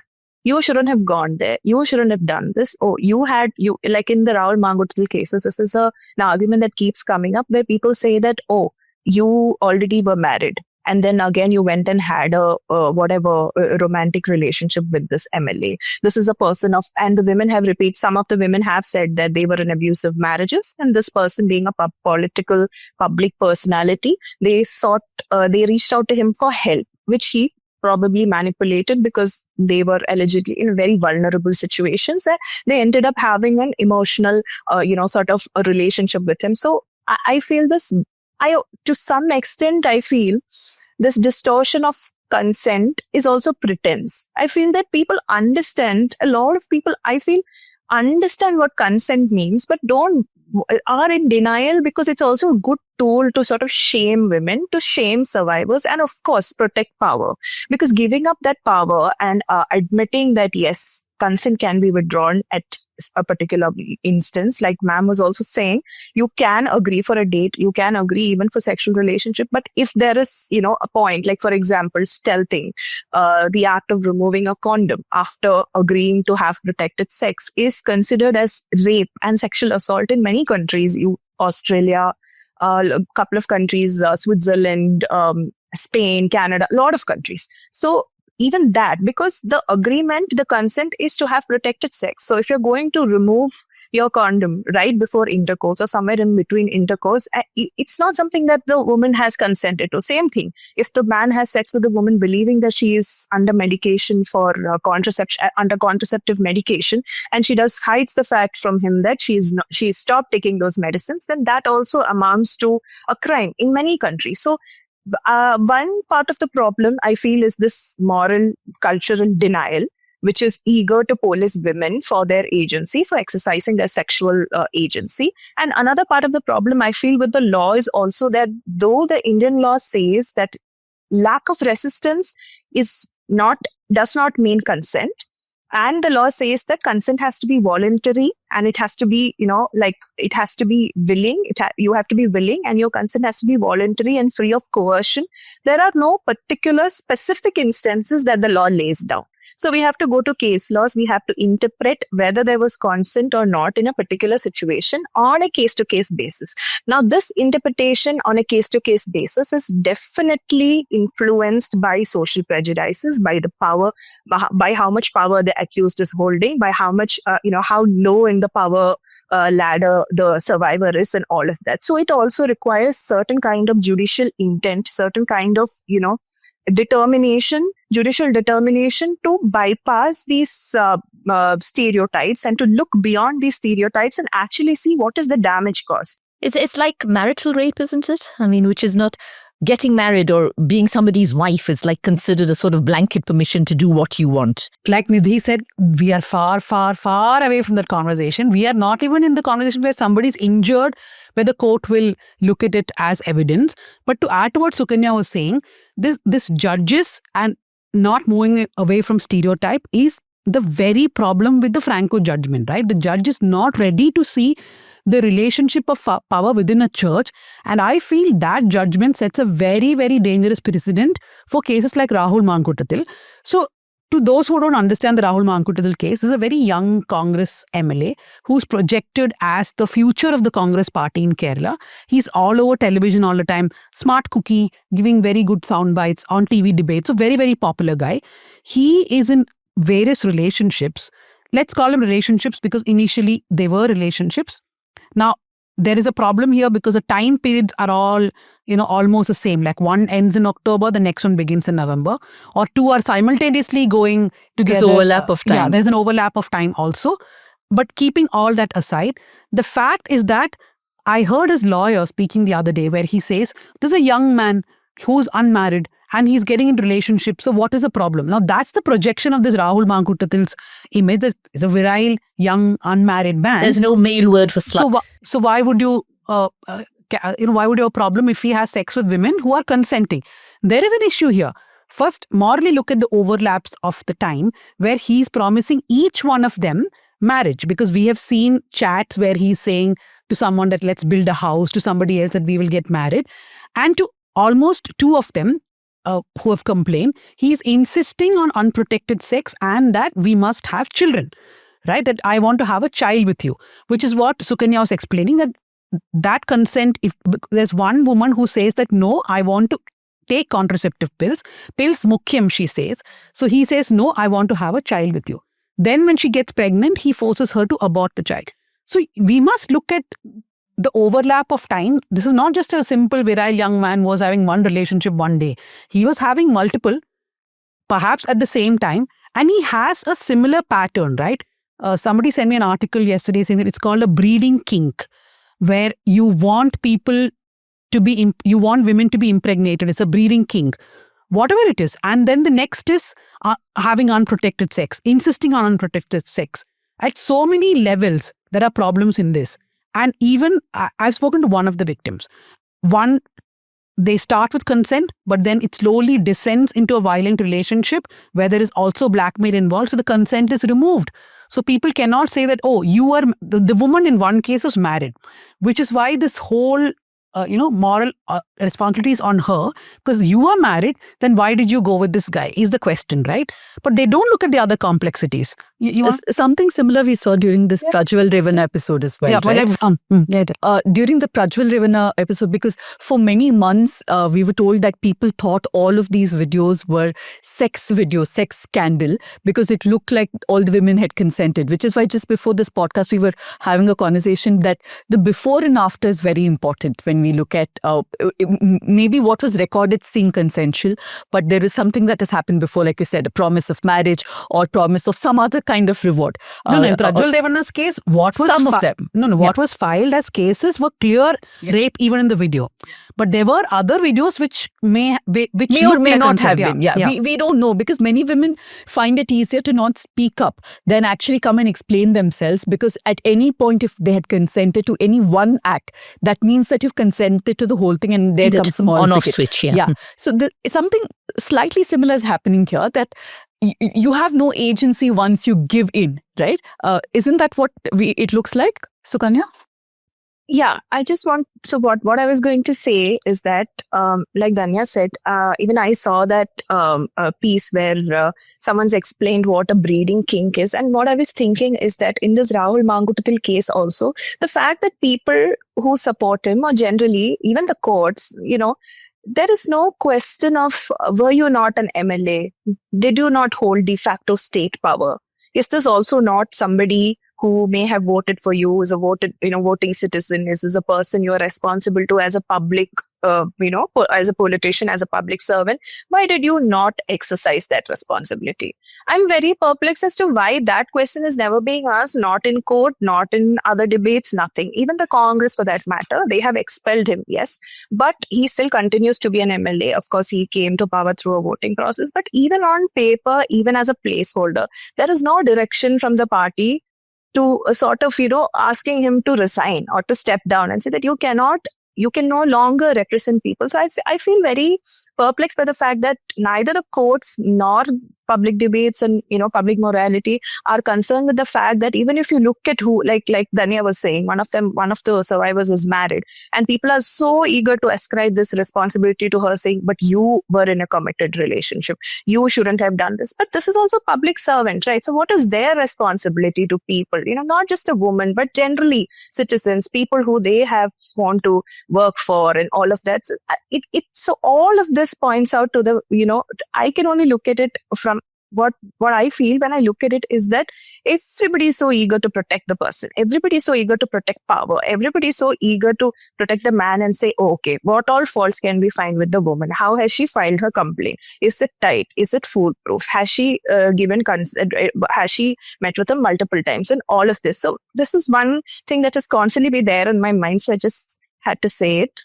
Speaker 6: You shouldn't have gone there. You shouldn't have done this. Oh, like in the Rahul Manguttathil cases, this is an argument that keeps coming up where people say that, oh, you already were married. And then again, you went and had a romantic relationship with this MLA. This is a person and the women have some of the women have said that they were in abusive marriages, and this person being a political public personality, they reached out to him for help, which he probably manipulated because they were allegedly in very vulnerable situations, and they ended up having an emotional, sort of a relationship with him. So I feel to some extent, I feel this distortion of consent is also pretense. I feel that a lot of people, I feel, understand what consent means, but are in denial because it's also a good tool to sort of shame women, to shame survivors, and of course protect power. Because giving up that power and admitting that yes, consent can be withdrawn at a particular instance, like ma'am was also saying, you can agree for a date, you can agree even for sexual relationship, but if there is, a point, like for example, stealthing, the act of removing a condom after agreeing to have protected sex is considered as rape and sexual assault in many countries, Australia, a couple of countries, Switzerland, Spain, Canada, a lot of countries. So even that, because the consent is to have protected sex. So if you're going to remove your condom right before intercourse or somewhere in between intercourse, it's not something that the woman has consented to. Same thing. If the man has sex with the woman believing that she is under medication for under contraceptive medication, and she hides the fact from him that she stopped taking those medicines, then that also amounts to a crime in many countries. So one part of the problem, I feel, is this moral, cultural denial, which is eager to police women for their agency, for exercising their sexual agency. And another part of the problem, I feel, with the law is also that though the Indian law says that lack of resistance does not mean consent, and the law says that consent has to be voluntary and it has to be, it has to be willing. You have to be willing, and your consent has to be voluntary and free of coercion. There are no particular specific instances that the law lays down. So we have to go to case laws. We have to interpret whether there was consent or not in a particular situation on a case-to-case basis. Now, this interpretation on a case-to-case basis is definitely influenced by social prejudices, by the power, by how much power the accused is holding, by how much, how low in the power ladder the survivor is, and all of that. So it also requires certain kind of judicial intent, certain kind of, judicial determination to bypass these stereotypes and to look beyond these stereotypes and actually see what is the damage caused.
Speaker 4: It's like marital rape, isn't it? I mean, which is not getting married or being somebody's wife is like considered a sort of blanket permission to do what you want.
Speaker 2: Like Nidhi said, we are far, far, far away from that conversation. We are not even in the conversation where somebody's injured, where the court will look at it as evidence. But to add to what Sukanya was saying, this judges and not moving away from stereotype is the very problem with the Franco judgment, right? The judge is not ready to see the relationship of power within a church. And I feel that judgment sets a very, very dangerous precedent for cases like Rahul Manguttathil. So to those who don't understand the Rahul Manguttathil case, this is a very young Congress MLA who's projected as the future of the Congress party in Kerala. He's all over television all the time, smart cookie, giving very good sound bites on TV debates. A very, very popular guy. He is in various relationships. Let's call them relationships because initially they were relationships. Now, there is a problem here because the time periods are all, almost the same. Like one ends in October, the next one begins in November, or two are simultaneously going together.
Speaker 3: There's overlap of time.
Speaker 2: Yeah, there's an overlap of time also. But keeping all that aside, the fact is that I heard his lawyer speaking the other day where he says there's a young man who's unmarried and he's getting into relationships. So what is the problem? Now that's the projection of this Rahul Mankutatil's image. That is a virile, young, unmarried man.
Speaker 4: There's no male word for slut.
Speaker 2: So why would you, why would you have a problem if he has sex with women who are consenting? There is an issue here. First, morally look at the overlaps of the time where he's promising each one of them marriage, because we have seen chats where he's saying to someone that let's build a house, to somebody else that we will get married, and to almost two of them who have complained, he's insisting on unprotected sex and that we must have children, right? That I want to have a child with you, which is what Sukanya was explaining, that consent, if there's one woman who says that no, I want to take contraceptive pills mukhyam, she says. So he says, no, I want to have a child with you. Then when she gets pregnant, he forces her to abort the child. So we must look at the overlap of time. This is not just a simple virile young man who was having one relationship one day. He was having multiple, perhaps at the same time, and he has a similar pattern, right? Somebody sent me an article yesterday saying that it's called a breeding kink, where you want women to be impregnated. It's a breeding kink, whatever it is. And then the next is having unprotected sex, insisting on unprotected sex. At so many levels, there are problems in this. And even, I've spoken to one of the victims. One, they start with consent, but then it slowly descends into a violent relationship where there is also blackmail involved. So the consent is removed. So people cannot say that, oh, you are, the woman in one case was married, which is why this whole moral responsibility is on her, because you are married, then why did you go with this guy is the question, right? But they don't look at the other complexities.
Speaker 3: Something similar we saw during this Prajwal Revana episode as well, right? During the Prajwal Revana episode, because for many months we were told that people thought all of these videos were sex videos, sex scandal, because it looked like all the women had consented, which is why just before this podcast we were having a conversation that the before and after is very important when we look at maybe what was recorded seemed consensual, but there is something that has happened before, like you said, a promise of marriage or promise of some other kind of reward.
Speaker 2: In Prajwal Devana's case, what was
Speaker 3: some of them?
Speaker 2: What was filed as cases were clear rape even in the video. But there were other videos which may
Speaker 3: or may not have been. We don't know, because many women find it easier to not speak up than actually come and explain themselves, because at any point if they had consented to any one act, that means that you've consented to the whole thing, and there comes some
Speaker 4: on-off switch. Yeah.
Speaker 3: So something slightly similar is happening here, that you have no agency once you give in, right? Isn't that what it looks like, Sukanya?
Speaker 6: Yeah, I just want, so what I was going to say is that, like Danya said, even I saw that piece where someone's explained what a breeding kink is. And what I was thinking is that in this Rahul Mankutatil case also, the fact that people who support him, or generally even the courts, there is no question of were you not an MLA? Did you not hold de facto state power? Is this also not somebody who may have voted for you, is a voting citizen, is a person you're responsible to as a public, as a politician, as a public servant? Why did you not exercise that responsibility? I'm very perplexed as to why that question is never being asked, not in court, not in other debates, nothing. Even the Congress, for that matter, they have expelled him, yes, but he still continues to be an MLA. Of course, he came to power through a voting process, but even on paper, even as a placeholder, there is no direction from the party to sort of, asking him to resign or to step down and say that you can no longer represent people. So I feel very perplexed by the fact that neither the courts nor public debates and, public morality are concerned with the fact that even if you look at who, like Danya was saying, one of the survivors was married, and people are so eager to ascribe this responsibility to her, saying, but you were in a committed relationship. You shouldn't have done this. But this is also public servant, right? So what is their responsibility to people? Not just a woman, but generally citizens, people who they have sworn to work for and all of that. So all of this points out to the, I can only look at it from what I feel when I look at it is that everybody is so eager to protect the person. Everybody is so eager to protect power. Everybody is so eager to protect the man and say, oh, okay, what all faults can we find with the woman? How has she filed her complaint? Is it tight? Is it foolproof? Has she given consent? Has she met with him multiple times? And all of this. So this is one thing that has constantly been there in my mind. So I just had to say it.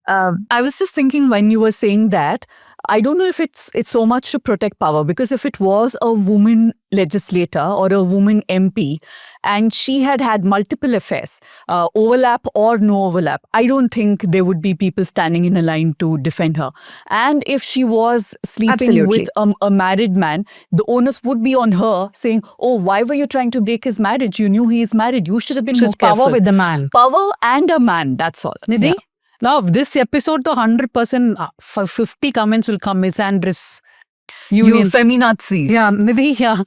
Speaker 3: I was just thinking when you were saying that, I don't know if it's so much to protect power, because if it was a woman legislator or a woman MP and she had multiple affairs, overlap or no overlap, I don't think there would be people standing in a line to defend her. And if she was sleeping
Speaker 6: Absolutely.
Speaker 3: with a married man, the onus would be on her saying, oh, why were you trying to break his marriage? You knew he is married. You should have been
Speaker 2: So
Speaker 3: more
Speaker 2: it's power
Speaker 3: careful.
Speaker 2: with the man.
Speaker 3: Power and a man, that's all.
Speaker 2: Nidhi,
Speaker 3: Yeah.
Speaker 2: now this episode, the 100% for 50 comments will come misandrous
Speaker 3: You
Speaker 2: union.
Speaker 3: feminazis.
Speaker 2: Yeah, Nidhi, yeah.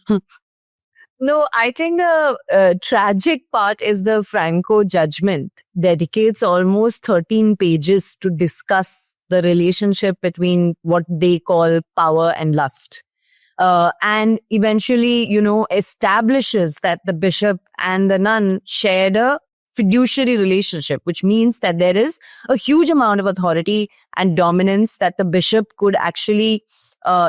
Speaker 5: No, I think the tragic part is the Franco judgment dedicates almost 13 pages to discuss the relationship between what they call power and lust. And eventually, establishes that the bishop and the nun shared a fiduciary relationship, which means that there is a huge amount of authority and dominance that the bishop could actually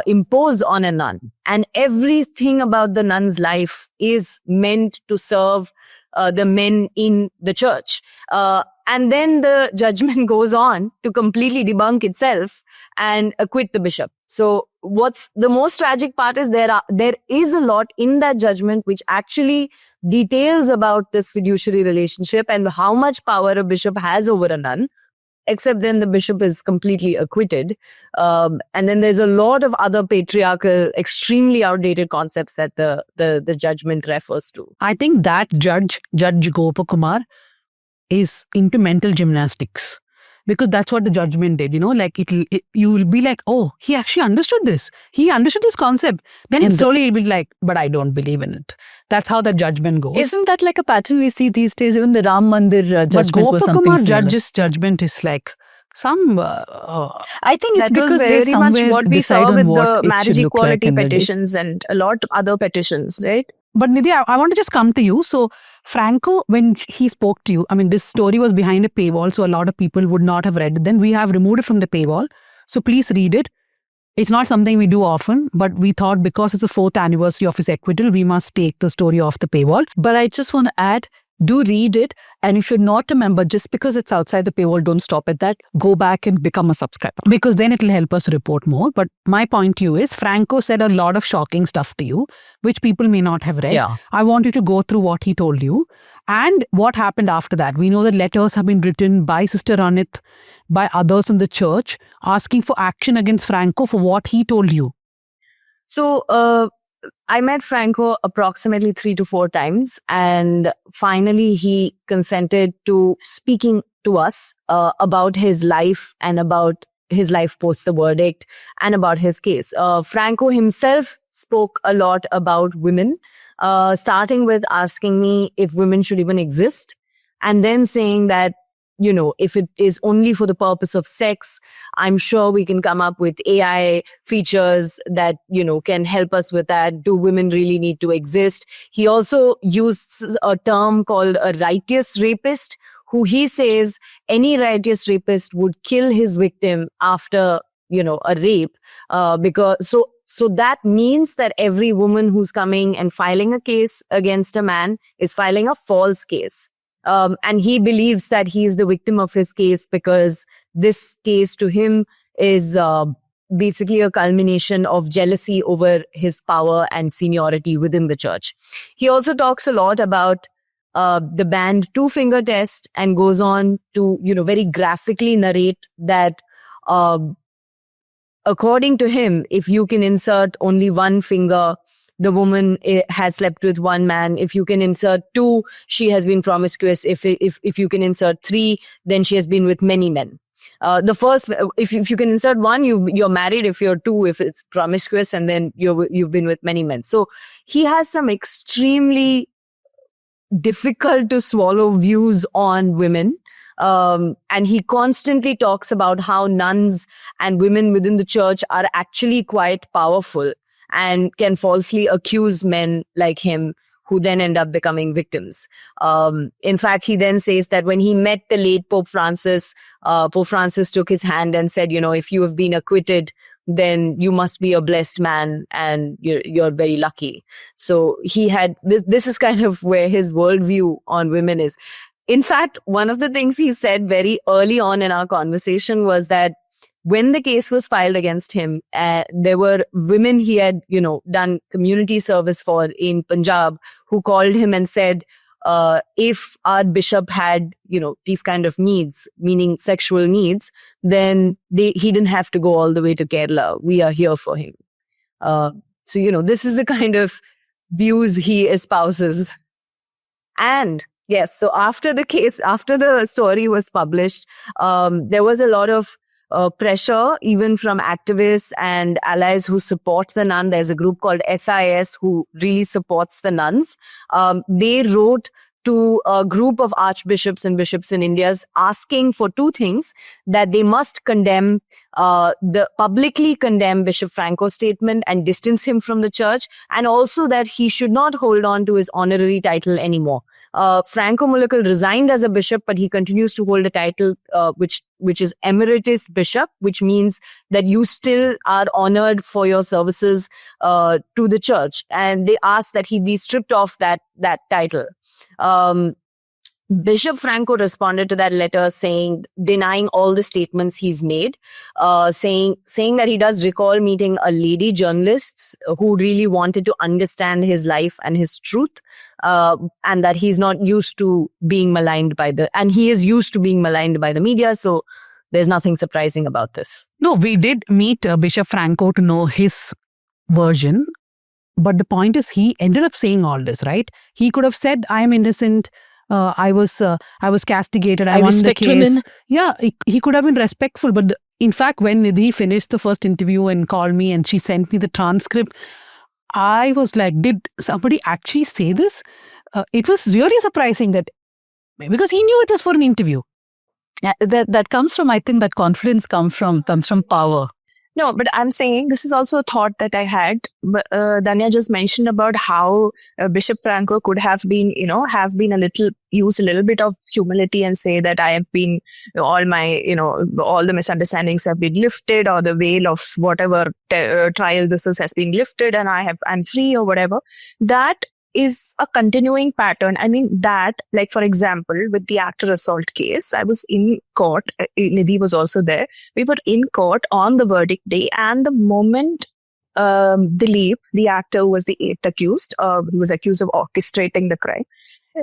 Speaker 5: impose on a nun. And everything about the nun's life is meant to serve the men in the church. And then the judgment goes on to completely debunk itself and acquit the bishop. So what's the most tragic part is there is a lot in that judgment which actually details about this fiduciary relationship and how much power a bishop has over a nun. Except then the bishop is completely acquitted. And then there's a lot of other patriarchal, extremely outdated concepts that the judgment refers to.
Speaker 2: I think that Judge Gopakumar, is into mental gymnastics. Because that's what the judgment did, like you will be like, oh, he actually understood this. He understood this concept. Then
Speaker 3: And
Speaker 2: slowly he'll be like, but I don't believe in it. That's how the judgment goes.
Speaker 3: Isn't that like a pattern we see these days? Even the Ram Mandir
Speaker 2: But
Speaker 3: judgment was something
Speaker 2: Gopakumar
Speaker 3: similar.
Speaker 2: judge's judgment is like some
Speaker 3: I think it's
Speaker 6: That was
Speaker 3: because they
Speaker 6: very much
Speaker 3: somewhere
Speaker 6: what we
Speaker 3: decide
Speaker 6: saw
Speaker 3: on
Speaker 6: with
Speaker 3: what
Speaker 6: the
Speaker 3: it
Speaker 6: marriage
Speaker 3: should look like
Speaker 6: equality
Speaker 3: in the day.
Speaker 6: petitions and a lot of other petitions, right?
Speaker 2: But Nidhi, I want to just come to you. So Franco, when he spoke to you, I mean, this story was behind a paywall, so a lot of people would not have read it. Then we have removed it from the paywall. So please read it. It's not something we do often, but we thought because it's the 4th anniversary of his acquittal, we must take the story off the paywall.
Speaker 3: But I just want to add, do read it. And if you're not a member, just because it's outside the paywall, don't stop at that. Go back and become a subscriber.
Speaker 2: Because then it'll help us report more. But my point to you is Franco said a lot of shocking stuff to you, which people may not have read.
Speaker 3: Yeah.
Speaker 2: I want you to go through what he told you and what happened after that. We know that letters have been written by Sister Ranit, by others in the church, asking for action against Franco for what he told you.
Speaker 5: So I met Franco approximately 3 to 4 times, and finally he consented to speaking to us about his life and about his life post the verdict and about his case. Franco himself spoke a lot about women, starting with asking me if women should even exist, and then saying that, if it is only for the purpose of sex, I'm sure we can come up with AI features that, can help us with that. Do women really need to exist? He also used a term called a righteous rapist, who he says any righteous rapist would kill his victim after, a rape, because so that means that every woman who's coming and filing a case against a man is filing a false case. And he believes that he is the victim of his case because this case to him is basically a culmination of jealousy over his power and seniority within the church. He also talks a lot about the banned 2-finger test and goes on to, very graphically narrate that according to him, if you can insert only 1 finger, the woman has slept with 1 man. If you can insert 2, she has been promiscuous. If you can insert 3, then she has been with many men. The first, if you can insert 1, you're married. If you're 2, if it's promiscuous, and then you've been with many men. So he has some extremely difficult to swallow views on women. And he constantly talks about how nuns and women within the church are actually quite powerful. and can falsely accuse men like him, who then end up becoming victims. In fact, he then says that when he met the late Pope Francis took his hand and said, if you have been acquitted, then you must be a blessed man and you're very lucky. So he had, this is kind of where his worldview on women is. In fact, one of the things he said very early on in our conversation was that when the case was filed against him, there were women he had, done community service for in Punjab who called him and said, if our bishop had, these kind of needs, meaning sexual needs, then he didn't have to go all the way to Kerala. We are here for him. So, this is the kind of views he espouses. And yes, so after the story was published, there was a lot of pressure, even from activists and allies who support the nun. There's a group called SIS who really supports the nuns. They wrote to a group of archbishops and bishops in India asking for two things: that they must publicly condemn Bishop Franco's statement and distance him from the church, and also that he should not hold on to his honorary title anymore. Franco Mullakal resigned as a bishop, but he continues to hold a title which is emeritus bishop, which means that you still are honored for your services to the church. And they asked that he be stripped of that title. Bishop Franco responded to that letter denying all the statements he's made, saying that he does recall meeting a lady journalist who really wanted to understand his life and his truth, and that he's not used to being maligned and he is used to being maligned by the media. So there's nothing surprising about this.
Speaker 2: No, we did meet Bishop Franco to know his version. But the point is, he ended up saying all this, right? He could have said, I am innocent. I was castigated. I won the case.
Speaker 4: Women.
Speaker 2: Yeah, he could have been respectful. But in fact, when Nidhi finished the first interview and called me and she sent me the transcript, I was like, did somebody actually say this? It was really surprising because he knew it was for an interview.
Speaker 3: Yeah, that comes from, I think that confidence comes from power.
Speaker 6: No, but I'm saying this is also a thought that I had. Danya just mentioned about how Bishop Franco could have been, use a little bit of humility and say that I have been, all the misunderstandings have been lifted, or the veil of whatever trial this has been lifted, and I'm free or whatever. That is a continuing pattern. I mean, that, like, for example, with the actor assault case, I was in court. Nidhi was also there. We were in court on the verdict day, and the moment Dilip, the actor who was the eighth accused, he was accused of orchestrating the crime.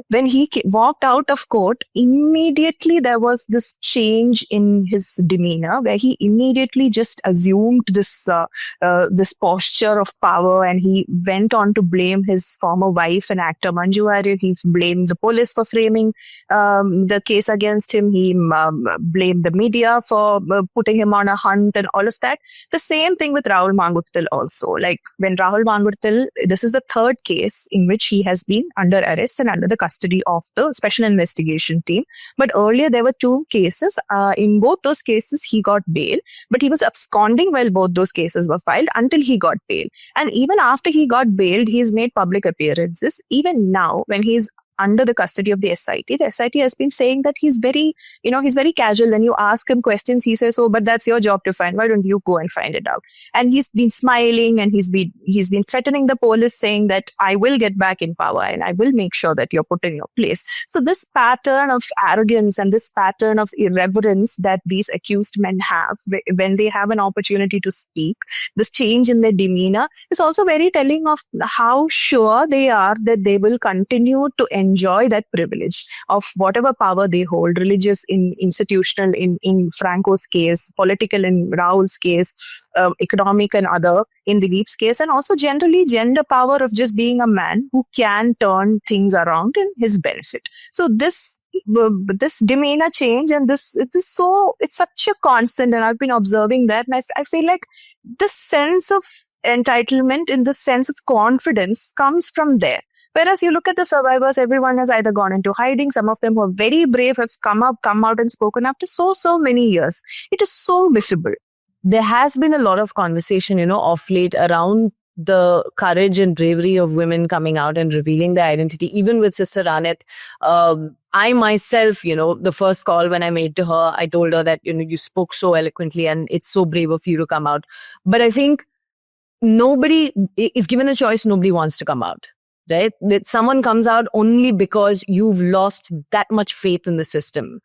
Speaker 6: When he walked out of court, immediately there was this change in his demeanor, where he immediately just assumed this posture of power, and he went on to blame his former wife and actor Manju Warrier. He blamed the police for framing the case against him. He blamed the media for putting him on a hunt and all of that. The same thing with Rahul Manguttal also. Like, when Rahul Manguttal, this is the third case in which he has been under arrest and under the custody of the Special Investigation Team. But earlier there were two cases. In both those cases, he got bail, but he was absconding while both those cases were filed until he got bail. And even after he got bailed, he's made public appearances. Even now, when he's under the custody of the SIT has been saying that he's very casual. When you ask him questions, he says, "Oh, but that's your job to find. Why don't you go and find it out?" And he's been smiling, and he's been threatening the police, saying that I will get back in power and I will make sure that you're put in your place. So this pattern of arrogance and this pattern of irreverence that these accused men have when they have an opportunity to speak, this change in their demeanor is also very telling of how sure they are that they will continue to enjoy that privilege of whatever power they hold, religious, institutional in Franco's case, political in Rahul's case, economic and other in Dilip's case, and also generally gender power of just being a man who can turn things around in his benefit. So this demeanor change, and it's such a constant, and I've been observing that, and I feel like this sense of entitlement and this sense of confidence comes from there. Whereas you look at the survivors, everyone has either gone into hiding. Some of them who are very brave have come out and spoken after so many years. It is so visible.
Speaker 5: There has been a lot of conversation, of late around the courage and bravery of women coming out and revealing their identity, even with Sister Ranit. I myself, the first call when I made to her, I told her that, you spoke so eloquently and it's so brave of you to come out. But I think nobody, if given a choice, nobody wants to come out. Right? That someone comes out only because you've lost that much faith in the system.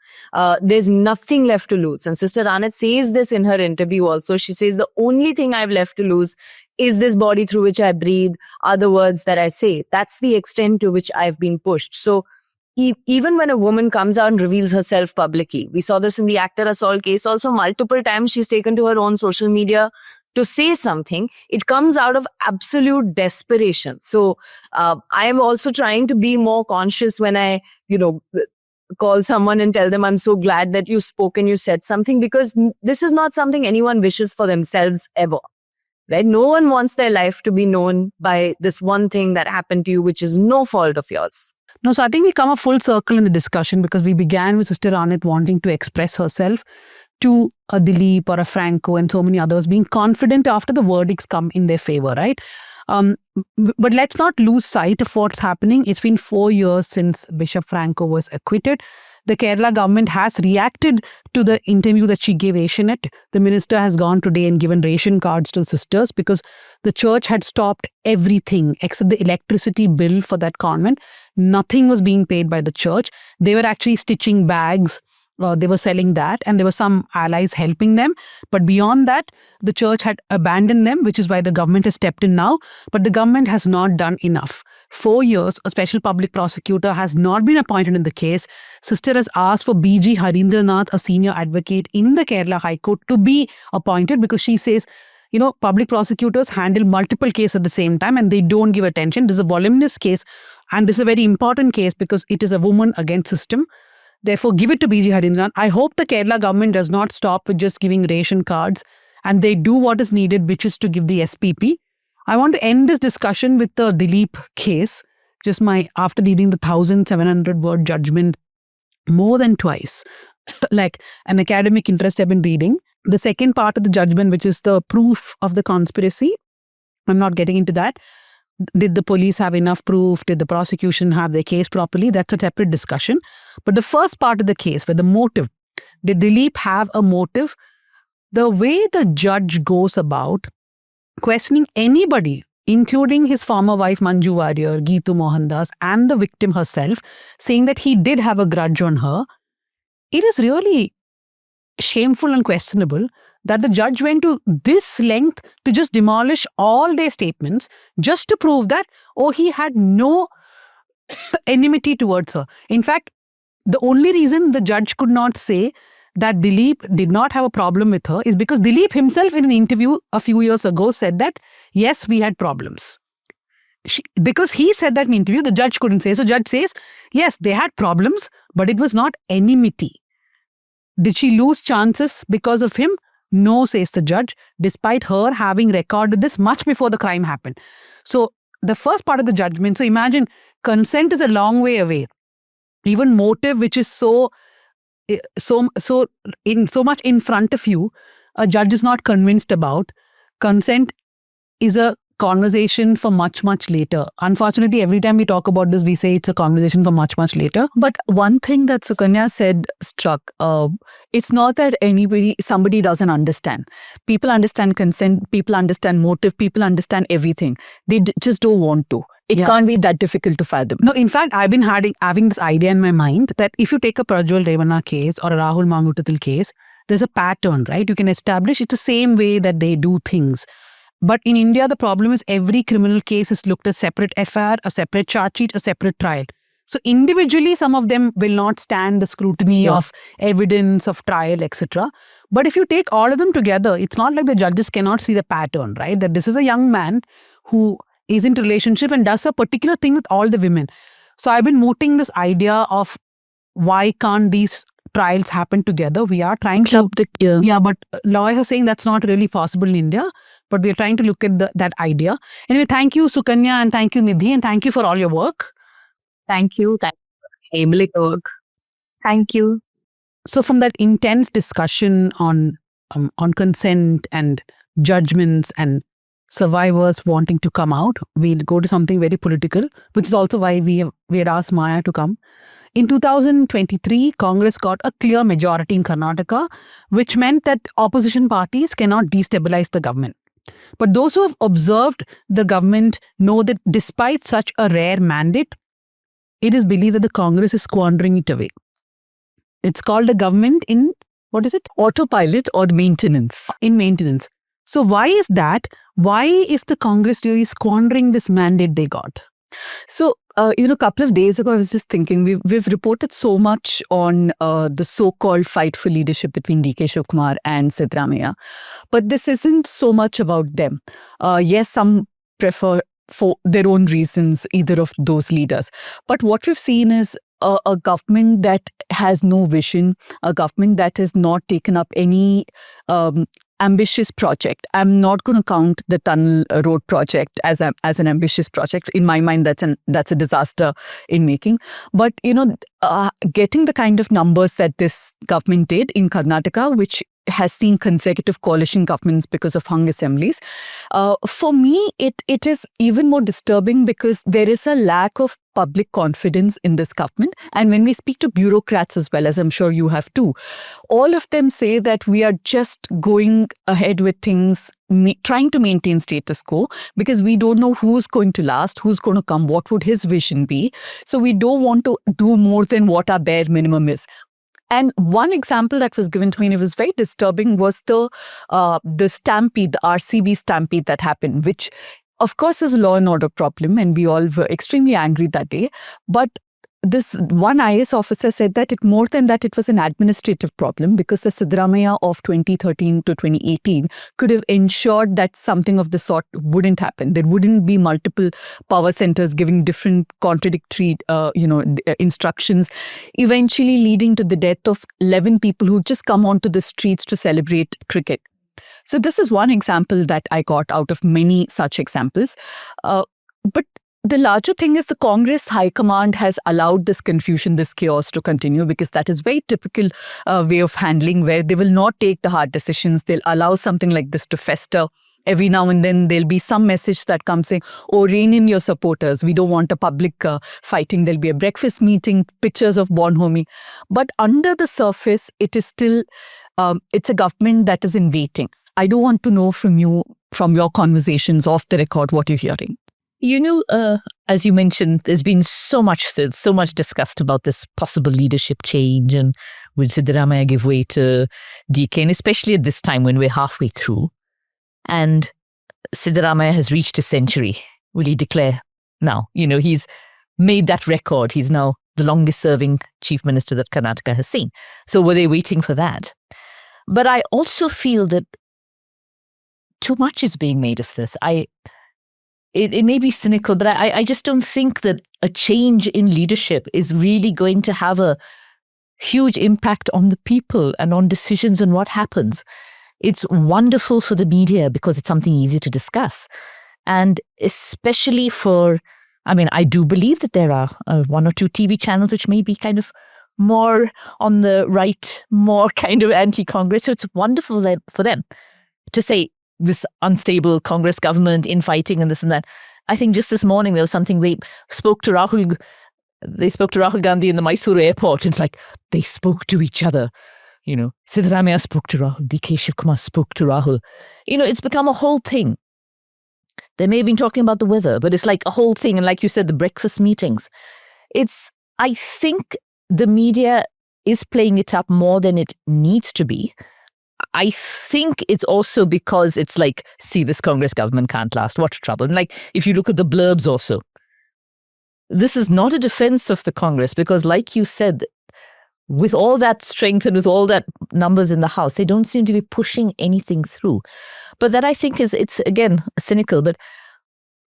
Speaker 5: There's nothing left to lose. And Sister Ranit says this in her interview also. She says, the only thing I've left to lose is this body through which I breathe, are the words that I say. That's the extent to which I've been pushed. So even when a woman comes out and reveals herself publicly, we saw this in the actor assault case also, multiple times she's taken to her own social media to say something, it comes out of absolute desperation. So I am also trying to be more conscious when I, call someone and tell them, I'm so glad that you spoke and you said something, because this is not something anyone wishes for themselves ever. Right? No one wants their life to be known by this one thing that happened to you, which is no fault of yours.
Speaker 2: No, so I think we come a full circle in the discussion, because we began with Sister Ranit wanting to express herself to a Dileep or a Franco and so many others being confident after the verdicts come in their favor, right? But let's not lose sight of what's happening. It's been 4 years since Bishop Franco was acquitted. The Kerala government has reacted to the interview that she gave Asianet. The minister has gone today and given ration cards to the sisters, because the church had stopped everything except the electricity bill for that convent. Nothing was being paid by the church. They were actually stitching bags. They were selling that, and there were some allies helping them. But beyond that, the church had abandoned them, which is why the government has stepped in now. But the government has not done enough. 4 years, a special public prosecutor has not been appointed in the case. Sister has asked for B.G. Harindranath, a senior advocate in the Kerala High Court, to be appointed, because she says, public prosecutors handle multiple cases at the same time and they don't give attention. This is a voluminous case, and this is a very important case because it is a woman against system. Therefore, give it to B.G. Harindranath. I hope the Kerala government does not stop with just giving ration cards, and they do what is needed, which is to give the SPP. I want to end this discussion with the Dileep case. After reading the 1,700-word judgment more than twice, like an academic interest I've been reading. The second part of the judgment, which is the proof of the conspiracy, I'm not getting into that. Did the police have enough proof? Did the prosecution have their case properly? That's a separate discussion. But the first part of the case, where the motive, did Dileep have a motive? The way the judge goes about questioning anybody, including his former wife Manju Warrior, Geetu Mohandas, and the victim herself, saying that he did have a grudge on her, it is really shameful and questionable that the judge went to this length to just demolish all their statements just to prove that, he had no enmity towards her. In fact, the only reason the judge could not say that Dileep did not have a problem with her is because Dileep himself in an interview a few years ago said that, yes, we had problems. Because he said that in an interview, the judge couldn't say. So judge says, yes, they had problems, but it was not enmity. Did she lose chances because of him? No, says the judge, despite her having recorded this much before the crime happened. So the first part of the judgment, so imagine consent is a long way away. Even motive, which is so much in front of you, a judge is not convinced about. Consent is a conversation for much, much later. Unfortunately, every time we talk about this, we say it's a conversation for much, much later.
Speaker 3: But one thing that Sukanya said struck, it's not that somebody doesn't understand. People understand consent, people understand motive, people understand everything. They just don't want to. It can't be that difficult to fathom.
Speaker 2: No, in fact, I've been having this idea in my mind that if you take a Prajwal Revanna case or a Rahul Mangutathil case, there's a pattern, right? You can establish it's the same way that they do things. But in India, the problem is every criminal case is looked at separate FIR, a separate charge sheet, a separate trial. So individually, some of them will not stand the scrutiny of evidence, of trial, etc. But if you take all of them together, it's not like the judges cannot see the pattern, right? That this is a young man who is in relationship and does a particular thing with all the women. So I've been mooting this idea of why can't these trials happen together? We are trying to... but lawyers are saying that's not really possible in India. But we're trying to look at that idea. Anyway, thank you, Sukanya, and thank you, Nidhi, and thank you for all your work.
Speaker 5: Thank you. Thank you for enabling work.
Speaker 6: Thank you.
Speaker 2: So from that intense discussion on consent and judgments and survivors wanting to come out. We'll go to something very political, which is also why we had asked Maya to come. In 2023, Congress got a clear majority in Karnataka, which meant that opposition parties cannot destabilize the government. But those who have observed the government know that despite such a rare mandate, it is believed that the Congress is squandering it away. It's called a government in, what is it?
Speaker 3: Autopilot or maintenance.
Speaker 2: In maintenance. So why is that? Why is the Congress really squandering this mandate they got?
Speaker 3: So, a couple of days ago, I was just thinking, we've reported so much on the so-called fight for leadership between DK Shivkumar and Siddaramaiah. But this isn't so much about them. Yes, some prefer for their own reasons either of those leaders. But what we've seen is a government that has no vision, a government that has not taken up any ambitious project. I'm not going to count the tunnel road project as an ambitious project. In my mind, that's a disaster in making. But getting the kind of numbers that this government did in Karnataka, which has seen consecutive coalition governments because of hung assemblies. For me, it is even more disturbing because there is a lack of public confidence in this government. And when we speak to bureaucrats as well, as I'm sure you have too, all of them say that we are just going ahead with things, trying to maintain status quo because we don't know who's going to last, who's going to come, what would his vision be. So we don't want to do more than what our bare minimum is. And one example that was given to me, and it was very disturbing, was the stampede, the RCB stampede that happened, which of course is a law and order problem, and we all were extremely angry that day. But this one IAS officer said that more than that, it was an administrative problem because the Siddaramaiah of 2013 to 2018 could have ensured that something of the sort wouldn't happen. There wouldn't be multiple power centers giving different contradictory, instructions, eventually leading to the death of 11 people who just come onto the streets to celebrate cricket. So this is one example that I got out of many such examples. But the larger thing is the Congress High Command has allowed this confusion, this chaos to continue because that is very typical way of handling where they will not take the hard decisions. They'll allow something like this to fester. Every now and then there'll be some message that comes saying, oh, rein in your supporters. We don't want a public fighting. There'll be a breakfast meeting, pictures of Bonhomie. But under the surface, it is still, it's a government that is in waiting. I do want to know from you, from your conversations off the record, what you're hearing.
Speaker 4: As you mentioned, there's been so much said, so much discussed about this possible leadership change and will Siddaramaiah give way to DK, and especially at this time when we're halfway through. And Siddaramaiah has reached a century. Will he declare now? He's made that record. He's now the longest serving chief minister that Karnataka has seen. So were they waiting for that? But I also feel that too much is being made of this. It may be cynical, but I just don't think that a change in leadership is really going to have a huge impact on the people and on decisions and what happens. It's wonderful for the media because it's something easy to discuss. And especially I do believe that there are one or two TV channels which may be kind of more on the right, more kind of anti-Congress. So it's wonderful for them to say, this unstable Congress government infighting and this and that. I think just this morning there was something they spoke to Rahul Gandhi in the Mysore airport. It's like they spoke to each other. Siddaramaiah spoke to Rahul, DK Shivkumar spoke to Rahul. It's become a whole thing. They may have been talking about the weather, but it's like a whole thing. And like you said, the breakfast meetings. I think the media is playing it up more than it needs to be. I think it's also because it's like, see, this Congress government can't last. What trouble. And if you look at the blurbs also, this is not a defense of the Congress because like you said, with all that strength and with all that numbers in the House, they don't seem to be pushing anything through. But that I think it's again, cynical, but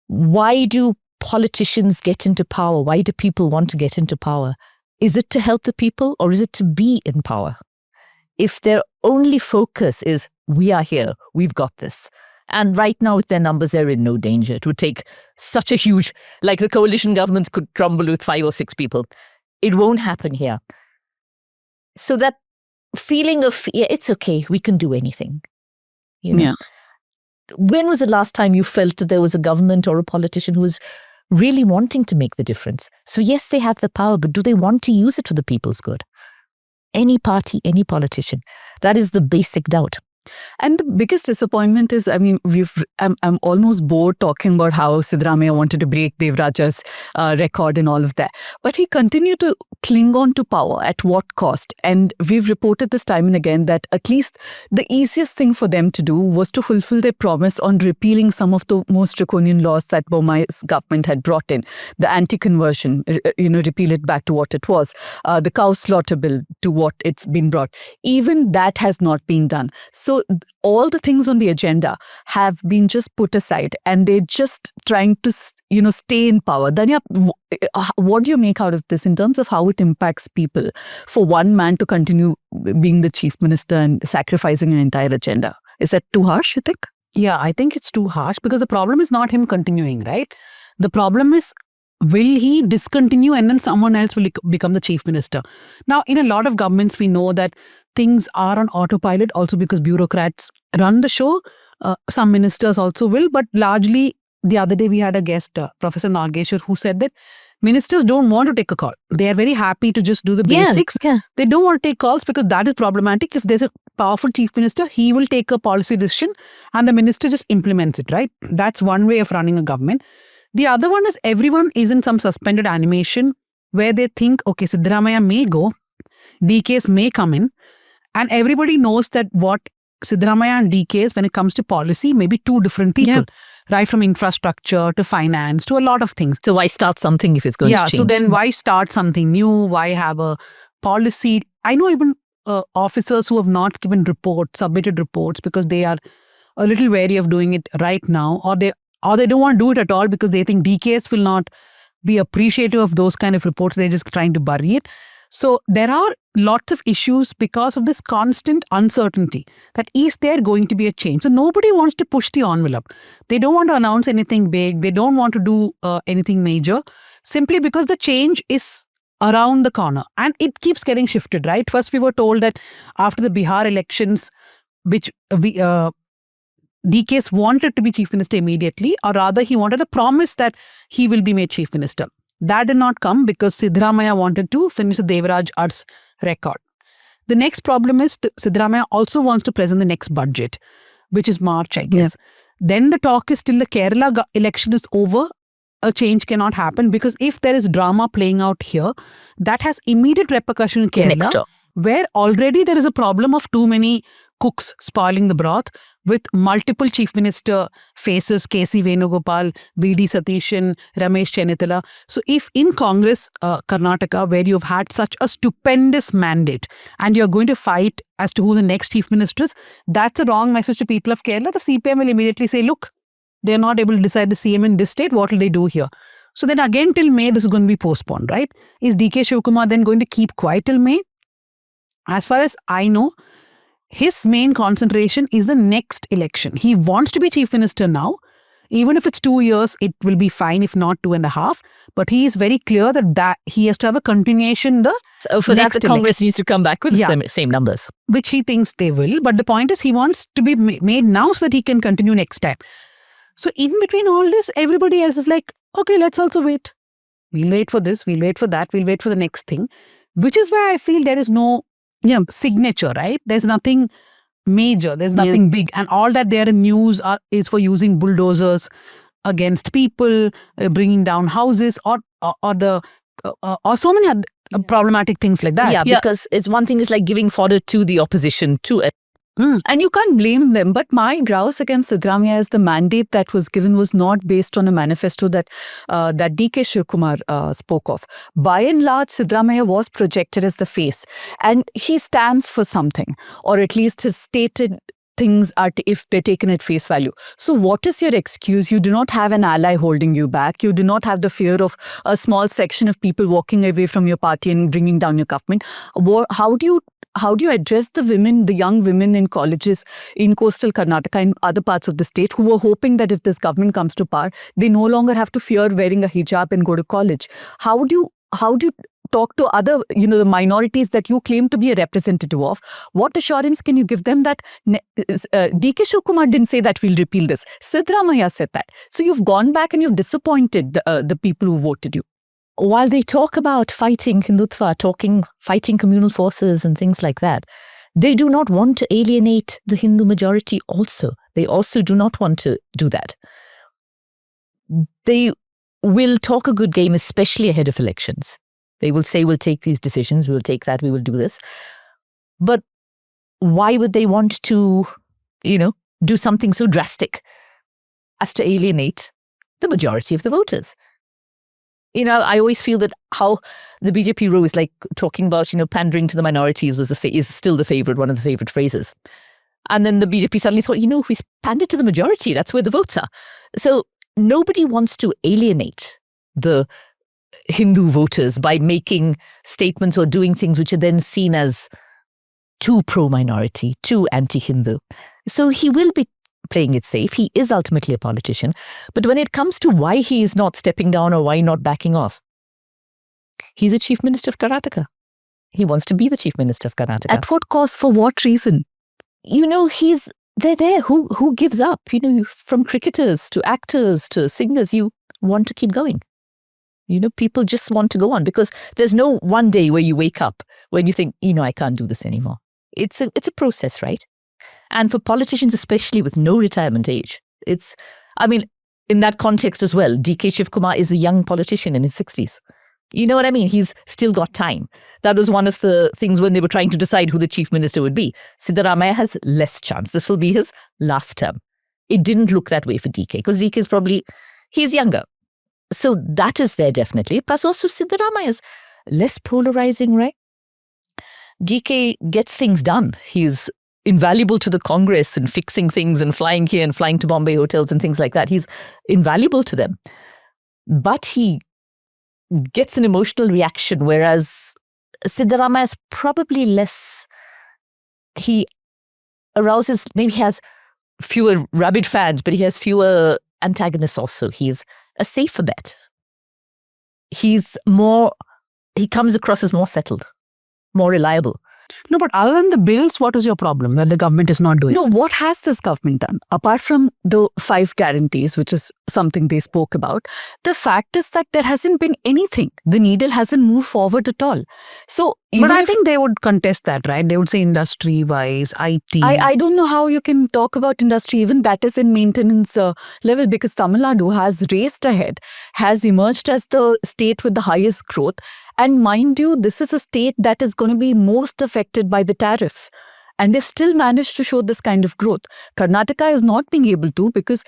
Speaker 4: why do politicians get into power? Why do people want to get into power? Is it to help the people or is it to be in power? If their only focus is, we are here, we've got this. And right now with their numbers, they're in no danger. It would take such a huge, like the coalition governments could crumble with 5 or 6 people. It won't happen here. So that feeling of, it's okay, we can do anything.
Speaker 2: Yeah.
Speaker 4: when was the last time you felt that there was a government or a politician who was really wanting to make the difference? So yes, they have the power, but do they want to use it for the people's good? Any party, any politician. That is the basic doubt.
Speaker 3: And the biggest disappointment is, I mean, I'm almost bored talking about how Siddaramaiah wanted to break Devaraja's record and all of that. But he continued to cling on to power at what cost? And we've reported this time and again that at least the easiest thing for them to do was to fulfill their promise on repealing some of the most draconian laws that Bomai's government had brought in. The anti-conversion, repeal it back to what it was. The cow slaughter bill to what it's been brought. Even that has not been done. So all the things on the agenda have been just put aside and they're just trying to, stay in power. Danya, what do you make out of this in terms of how it impacts people for one man to continue being the chief minister and sacrificing an entire agenda? Is that too harsh, you think?
Speaker 2: Yeah, I think it's too harsh because the problem is not him continuing, right? The problem is, will he discontinue and then someone else will become the chief minister? Now, in a lot of governments, we know that things are on autopilot also because bureaucrats run the show. Some ministers also will, but largely the other day we had a guest, Professor Nageshwar, who said that ministers don't want to take a call. They are very happy to just do the basics.
Speaker 4: Yeah.
Speaker 2: They don't want to take calls because that is problematic. If there's a powerful chief minister, he will take a policy decision and the minister just implements it, right? That's one way of running a government. The other one is everyone is in some suspended animation where they think, okay, Siddaramaiah may go, DKs may come in, and everybody knows that what Siddaramaiah and DKs, when it comes to policy, may be two different people, right? From infrastructure to finance to a lot of things.
Speaker 4: So why start something if it's going to change?
Speaker 2: So then why start something new? Why have a policy? I know even officers who have not given reports, submitted reports because they are a little wary of doing it right now, or they don't want to do it at all because they think DKs will not be appreciative of those kind of reports. They're just trying to bury it. So there are lots of issues because of this constant uncertainty that is there going to be a change. So nobody wants to push the envelope. They don't want to announce anything big. They don't want to do anything major simply because the change is around the corner and it keeps getting shifted, right? First, we were told that after the Bihar elections, which DKs wanted to be chief minister immediately, or rather he wanted a promise that he will be made chief minister. That did not come because Siddaramaiah wanted to finish the Devaraj Arts record. The next problem is Siddaramaiah also wants to present the next budget, which is March, I guess. Then the talk is till the Kerala election is over, a change cannot happen because if there is drama playing out here, that has immediate repercussion in Kerala,
Speaker 4: Next door.
Speaker 2: where already there is a problem of too many cooks spoiling the broth with multiple chief minister faces, K.C. Venugopal, B.D. Satishan, Ramesh Chennithala. So if in Congress, Karnataka, where you've had such a stupendous mandate and you're going to fight as to who the next chief minister is, that's a wrong message to people of Kerala. The CPM will immediately say, look, they're not able to decide the CM in this state. What will they do here? So then again till May, this is going to be postponed, right? Is D.K. Shivakumar then going to keep quiet till May? As far as I know, his main concentration is the next election. He wants to be chief minister now. Even if it's 2 years, it will be fine, if not 2.5. But he is very clear that he has to have a continuation
Speaker 4: So for that,
Speaker 2: next
Speaker 4: the Congress needs to come back with the same numbers.
Speaker 2: which he thinks they will. But the point is he wants to be made now so that he can continue next time. So in between all this, everybody else is like, okay, let's also wait. We'll wait for this, we'll wait for that, we'll wait for the next thing. Which is why I feel there is no signature, right? There's nothing major, there's nothing big. And all that there in news is for using bulldozers against people, bringing down houses or so many other problematic things like that.
Speaker 4: Yeah, because it's one thing is like giving fodder to the opposition to it.
Speaker 3: And you can't blame them. But my grouse against Siddaramaiah is the mandate that was given was not based on a manifesto that D.K. Shivakumar spoke of. By and large, Siddaramaiah was projected as the face. And he stands for something, or at least his stated things are if they're taken at face value. So what is your excuse? You do not have an ally holding you back. You do not have the fear of a small section of people walking away from your party and bringing down your government. How do you address the women, the young women in colleges in coastal Karnataka and other parts of the state who were hoping that if this government comes to power, they no longer have to fear wearing a hijab and go to college? How do how do you talk to other, the minorities that you claim to be a representative of? What assurance can you give them that DK Shivakumar didn't say that we'll repeal this? Siddaramaiah said that. So you've gone back and you've disappointed the people who voted you.
Speaker 4: While they talk about fighting Hindutva, fighting communal forces and things like that, they do not want to alienate the Hindu majority also. They also do not want to do that. They will talk a good game, especially ahead of elections. They will say, we'll take these decisions, we'll take that, we will do this. But why would they want to, do something so drastic as to alienate the majority of the voters? I always feel that how the BJP rose, like talking about, pandering to the minorities is still the favorite, one of the favorite phrases. And then the BJP suddenly thought, we pander to the majority, that's where the votes are. So nobody wants to alienate the Hindu voters by making statements or doing things which are then seen as too pro-minority, too anti-Hindu. So he will be playing it safe. He is ultimately a politician. But when it comes to why he is not stepping down or why not backing off, he's a chief minister of Karnataka. He wants to be the chief minister of Karnataka.
Speaker 3: At what cost? For what reason?
Speaker 4: They're there. Who gives up? From cricketers to actors to singers, you want to keep going. People just want to go on because there's no one day where you wake up when you think, I can't do this anymore. It's a process, right? And for politicians, especially with no retirement age, in that context as well, DK Shivakumar is a young politician in his 60s. You know what I mean? He's still got time. That was one of the things when they were trying to decide who the chief minister would be. Siddaramaiah has less chance. This will be his last term. It didn't look that way for DK because DK is he's younger. So that is there definitely. Plus also Siddaramaiah is less polarizing, right? DK gets things done. He's invaluable to the Congress and fixing things and flying here and flying to Bombay hotels and things like that. He's invaluable to them. But he gets an emotional reaction, whereas Siddaramaiah is probably less, he arouses, maybe he has fewer rabid fans, but he has fewer antagonists also. He's a safer bet. He comes across as more settled, more reliable.
Speaker 2: No, but other than the bills, what is your problem that the government is not doing?
Speaker 3: No, what has this government done? Apart from the 5 guarantees, which is something they spoke about, the fact is that there hasn't been anything. The needle hasn't moved forward at all. So,
Speaker 2: But I think they would contest that, right? They would say industry-wise, IT.
Speaker 3: I don't know how you can talk about industry, even that is in maintenance level, because Tamil Nadu has raced ahead, has emerged as the state with the highest growth. And mind you, this is a state that is going to be most affected by the tariffs. And they've still managed to show this kind of growth. Karnataka is not being able to because,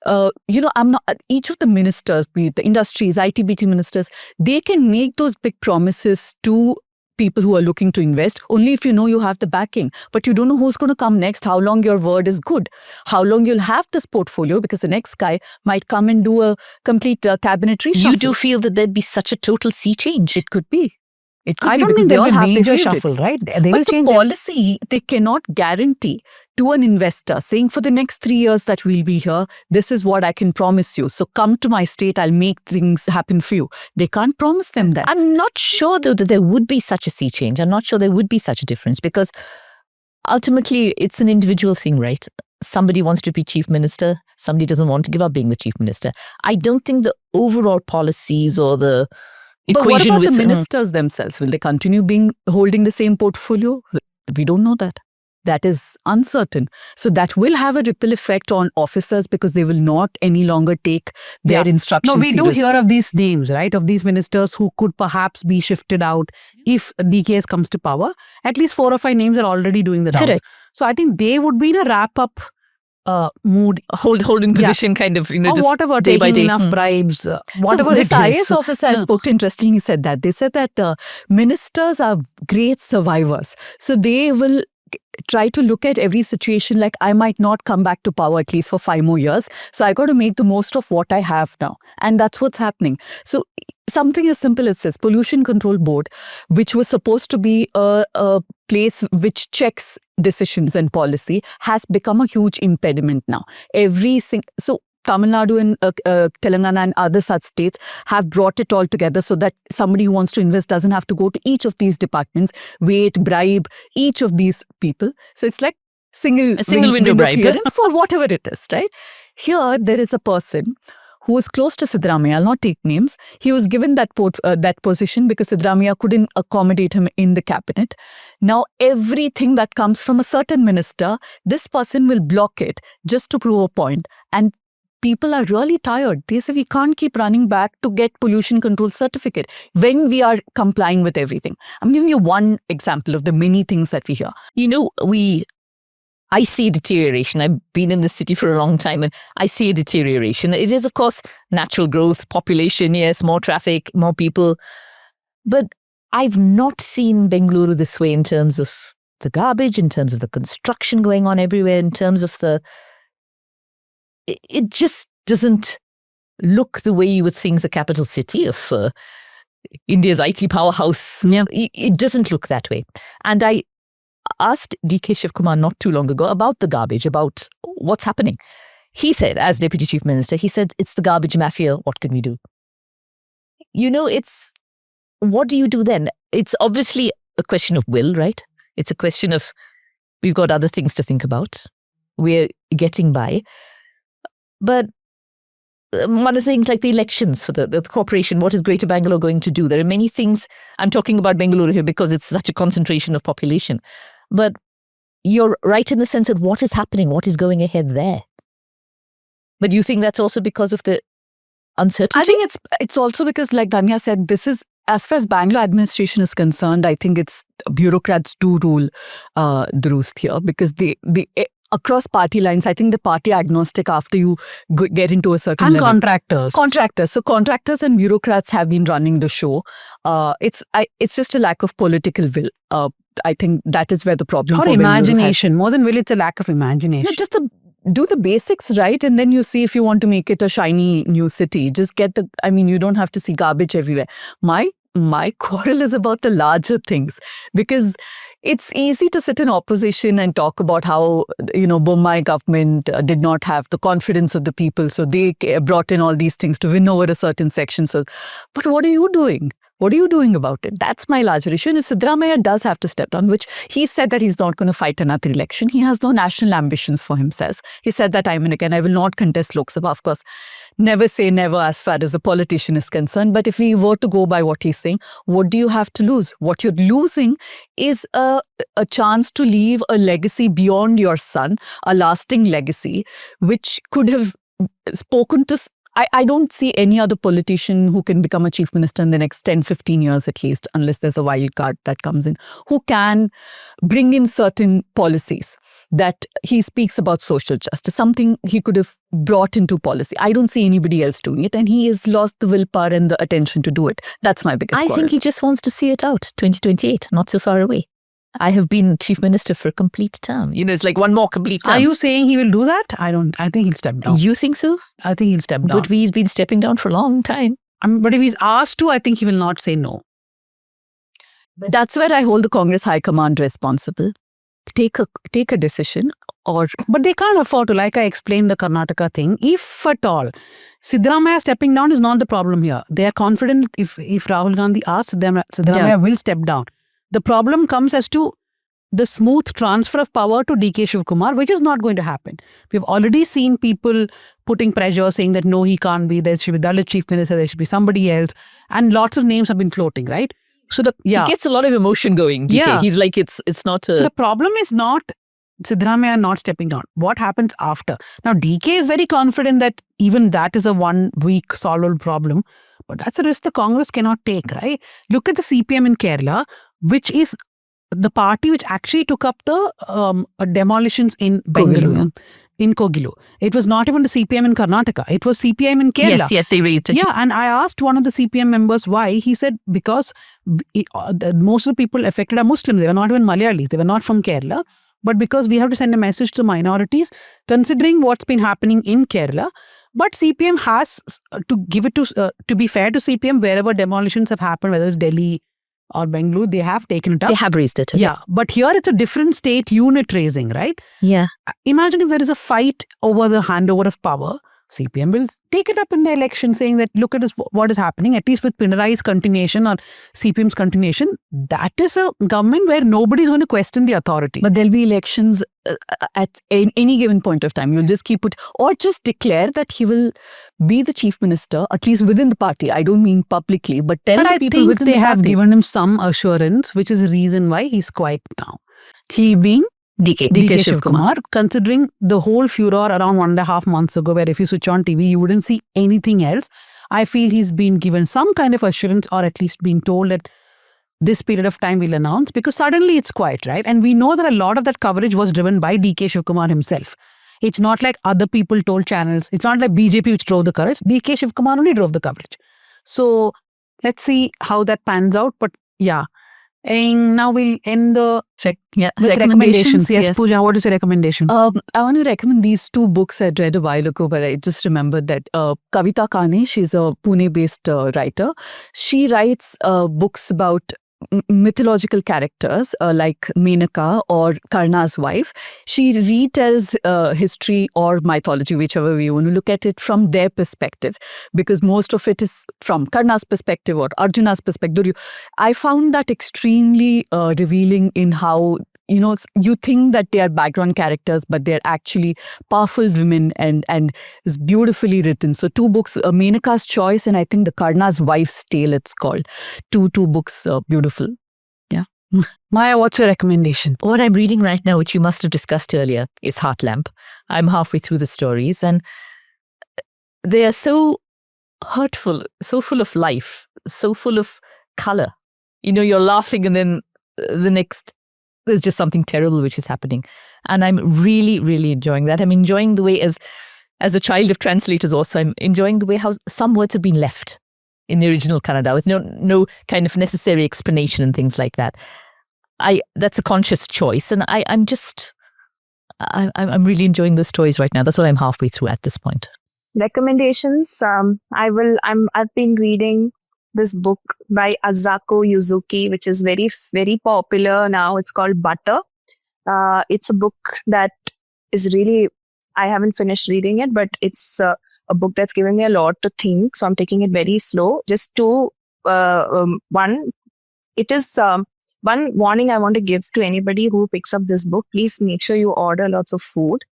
Speaker 3: each of the ministers, be it the industries, IT/BT ministers, they can make those big promises to people who are looking to invest only if you have the backing. But you don't know who's going to come next, how long your word is good, how long you'll have this portfolio, because the next guy might come and do a complete cabinet reshuffle.
Speaker 4: You do feel that there'd be such a total sea change?
Speaker 3: It could be.
Speaker 2: I don't think they will have major shuffle, right? They will
Speaker 3: but
Speaker 2: change
Speaker 3: the policy, they cannot guarantee to an investor saying for the next 3 years that we'll be here, this is what I can promise you. So come to my state, I'll make things happen for you. They can't promise them that.
Speaker 4: I'm not sure though that there would be such a sea change. I'm not sure there would be such a difference because ultimately it's an individual thing, right? Somebody wants to be chief minister. Somebody doesn't want to give up being the chief minister. I don't think the overall policies or the
Speaker 3: But what
Speaker 4: equation
Speaker 3: about
Speaker 4: with
Speaker 3: the ministers themselves? Will they continue holding the same portfolio? We don't know that. That is uncertain. So that will have a ripple effect on officers because they will not any longer take their instructions
Speaker 2: No, we do
Speaker 3: seriously.
Speaker 2: hear of these names, right? Of these ministers who could perhaps be shifted out if DKS comes to power. At least 4 or 5 names are already doing the rounds.
Speaker 4: Correct.
Speaker 2: So I think they would be in a wrap-up mood.
Speaker 4: holding position kind of,
Speaker 2: Or
Speaker 4: just
Speaker 2: whatever,
Speaker 4: day by
Speaker 2: taking
Speaker 4: day.
Speaker 2: enough bribes, whatever
Speaker 3: so
Speaker 2: it
Speaker 3: this
Speaker 2: is.
Speaker 3: IAS officer I spoke to, interesting, he said that. They said that ministers are great survivors. So they will try to look at every situation like I might not come back to power at least for 5 more years. So I got to make the most of what I have now. And that's what's happening. So something as simple as this, Pollution Control Board, which was supposed to be a place which checks decisions and policy, has become a huge impediment now. So Tamil Nadu and Telangana and other such states have brought it all together so that somebody who wants to invest doesn't have to go to each of these departments, wait, bribe each of these people. So it's like a single window bribe clearance for whatever it is, right? Here, there is a person who was close to Siddaramaiah. I'll not take names. He was given that position because Siddaramaiah couldn't accommodate him in the cabinet. Now, everything that comes from a certain minister, this person will block it just to prove a point. And people are really tired. They say we can't keep running back to get pollution control certificate when we are complying with everything. I'm giving you one example of the many things that we hear.
Speaker 4: You know, I see deterioration. I've been in the city for a long time and I see a deterioration. It is, of course, natural growth, population, yes, more traffic, more people. But I've not seen Bengaluru this way in terms of the garbage, in terms of the construction going on everywhere, in terms of it just doesn't look the way you would think the capital city of India's IT powerhouse.
Speaker 3: Yeah.
Speaker 4: It doesn't look that way. And I asked DK Shivkumar not too long ago about the garbage, about what's happening. He said, as Deputy Chief Minister, he said, it's the garbage mafia. What can we do? You know, what do you do then? It's obviously a question of will, right? It's a question of, we've got other things to think about. We're getting by. But one of the things like the elections for the corporation, what is Greater Bangalore going to do? There are many things. I'm talking about Bengaluru here because it's such a concentration of population. But you're right in the sense that what is happening, what is going ahead there. But you think that's also because of the uncertainty?
Speaker 3: I think it's also because, like Dhanya said, this is, as far as Bangalore administration is concerned, I think it's bureaucrats do rule the roost here because they across party lines, I think the party agnostic after you get into a certain level. Contractors. So contractors and bureaucrats have been running the show. It's just a lack of political will. I think that is where the problem
Speaker 2: Or
Speaker 3: for
Speaker 2: imagination. More than will, it's a lack of imagination.
Speaker 3: no, just do the basics right, and then you see if you want to make it a shiny new city. Just get you don't have to see garbage everywhere. My quarrel is about the larger things because it's easy to sit in opposition and talk about how, Bommai government did not have the confidence of the people. So they brought in all these things to win over a certain section. So, but what are you doing? What are you doing about it? That's my larger issue. And if Siddaramaiah does have to step down, which he said that he's not going to fight another election, he has no national ambitions for himself. He said that time and again, I will not contest Lok Sabha. Of course, never say never as far as a politician is concerned. But if we were to go by what he's saying, what do you have to lose? What you're losing is a chance to leave a legacy beyond your son, a lasting legacy, which could have spoken to... I don't see any other politician who can become a chief minister in the next 10, 15 years at least, unless there's a wild card that comes in, who can bring in certain policies that he speaks about social justice, something he could have brought into policy. I don't see anybody else doing it, and he has lost the willpower and the attention to do it. That's my biggest quarrel.
Speaker 4: I think he just wants to see it out, 2028, not so far away. I have been chief minister for a complete term. It's like one more complete term.
Speaker 2: Are you saying he will do that? I think he'll step down.
Speaker 4: You think so?
Speaker 2: I think he'll step down.
Speaker 4: But he's been stepping down for a long time.
Speaker 2: But if he's asked to, I think he will not say no.
Speaker 3: That's where I hold the Congress High Command responsible. Take a decision.
Speaker 2: But they can't afford to, like I explained the Karnataka thing, if at all. Siddaramaiah stepping down is not the problem here. They are confident if Rahul Gandhi asks, Siddaramaiah will step down. The problem comes as to the smooth transfer of power to DK Shivkumar, which is not going to happen. We've already seen people putting pressure, saying that no, he can't be. There should be Dalit chief minister, there should be somebody else. And lots of names have been floating, right? So
Speaker 4: He gets a lot of emotion going, DK.
Speaker 2: Yeah.
Speaker 4: He's like, it's not a...
Speaker 2: So the problem is not Siddaramaiah not stepping down. What happens after? Now, DK is very confident that even that is a 1 week solvable problem. But that's a risk the Congress cannot take, right? Look at the CPM in Kerala, which is the party which actually took up the demolitions in Bengaluru, in Kogilu. It was not even the CPM in Karnataka. It was CPM in Kerala.
Speaker 4: Yes, they raised it.
Speaker 2: Yeah, and I asked one of the CPM members why. He said because most of the people affected are Muslims. They were not even Malayalis. They were not from Kerala. But because we have to send a message to minorities, considering what's been happening in Kerala, but CPM has to give it to be fair to CPM, wherever demolitions have happened, whether it's Delhi or Bengaluru, they have taken it up.
Speaker 4: They have raised it. Okay.
Speaker 2: Yeah, but here it's a different state unit raising, right?
Speaker 4: Yeah.
Speaker 2: Imagine if there is a fight over the handover of power. CPM will take it up in the election saying that look at what is happening, at least with Pinarai's continuation or CPM's continuation. That is a government where nobody is going to question the authority.
Speaker 3: But there'll be elections at any given point of time. You'll just keep it, or just declare that he will be the chief minister, at least within the party. I don't mean publicly, but tell
Speaker 2: But
Speaker 3: the
Speaker 2: I
Speaker 3: people
Speaker 2: think
Speaker 3: within
Speaker 2: they
Speaker 3: the
Speaker 2: have
Speaker 3: party.
Speaker 2: given him some assurance, which is the reason why he's quiet now. He being
Speaker 4: DK.
Speaker 2: DK Shivkumar, considering the whole furor around 1.5 months ago, where if you switch on TV, you wouldn't see anything else. I feel he's been given some kind of assurance, or at least being told that this period of time we'll announce, because suddenly it's quiet, right? And we know that a lot of that coverage was driven by DK Shivkumar himself. It's not like other people told channels. It's not like BJP which drove the coverage. DK Shivkumar only drove the coverage. So let's see how that pans out. But yeah. And now we'll end the with recommendations. Yes, Pooja, what is your recommendation?
Speaker 3: I want to recommend these two books I read a while ago, but I just remembered that Kavita Kane, she's a Pune-based writer. She writes books about mythological characters like Menaka or Karna's wife. She retells history or mythology, whichever way you want to look at it, from their perspective, because most of it is from Karna's perspective or Arjuna's perspective. I found that extremely revealing in how, you know, you think that they are background characters, but they're actually powerful women, and it's beautifully written. So two books, Menaka's Choice, and I think the Karna's Wife's Tale it's called. Two books, beautiful. Yeah.
Speaker 2: Maya, what's your recommendation?
Speaker 4: What I'm reading right now, which you must have discussed earlier, is Heartlamp. I'm halfway through the stories, and they are so hurtful, so full of life, so full of color. You know, you're laughing, and then the next, there's just something terrible which is happening. And I'm really, really enjoying that. I'm enjoying the way, as a child of translators also, I'm enjoying the way how some words have been left in the original Kannada with no kind of necessary explanation and things like that. That's a conscious choice, and I'm really enjoying those stories right now. That's what I'm halfway through at this point.
Speaker 6: Recommendations. I've been reading this book by Azako Yuzuki, which is very, very popular now. It's called Butter. It's a book that is really, I haven't finished reading it, but it's a book that's given me a lot to think. So I'm taking it very slow. Just one warning I want to give to anybody who picks up this book. Please make sure you order lots of food,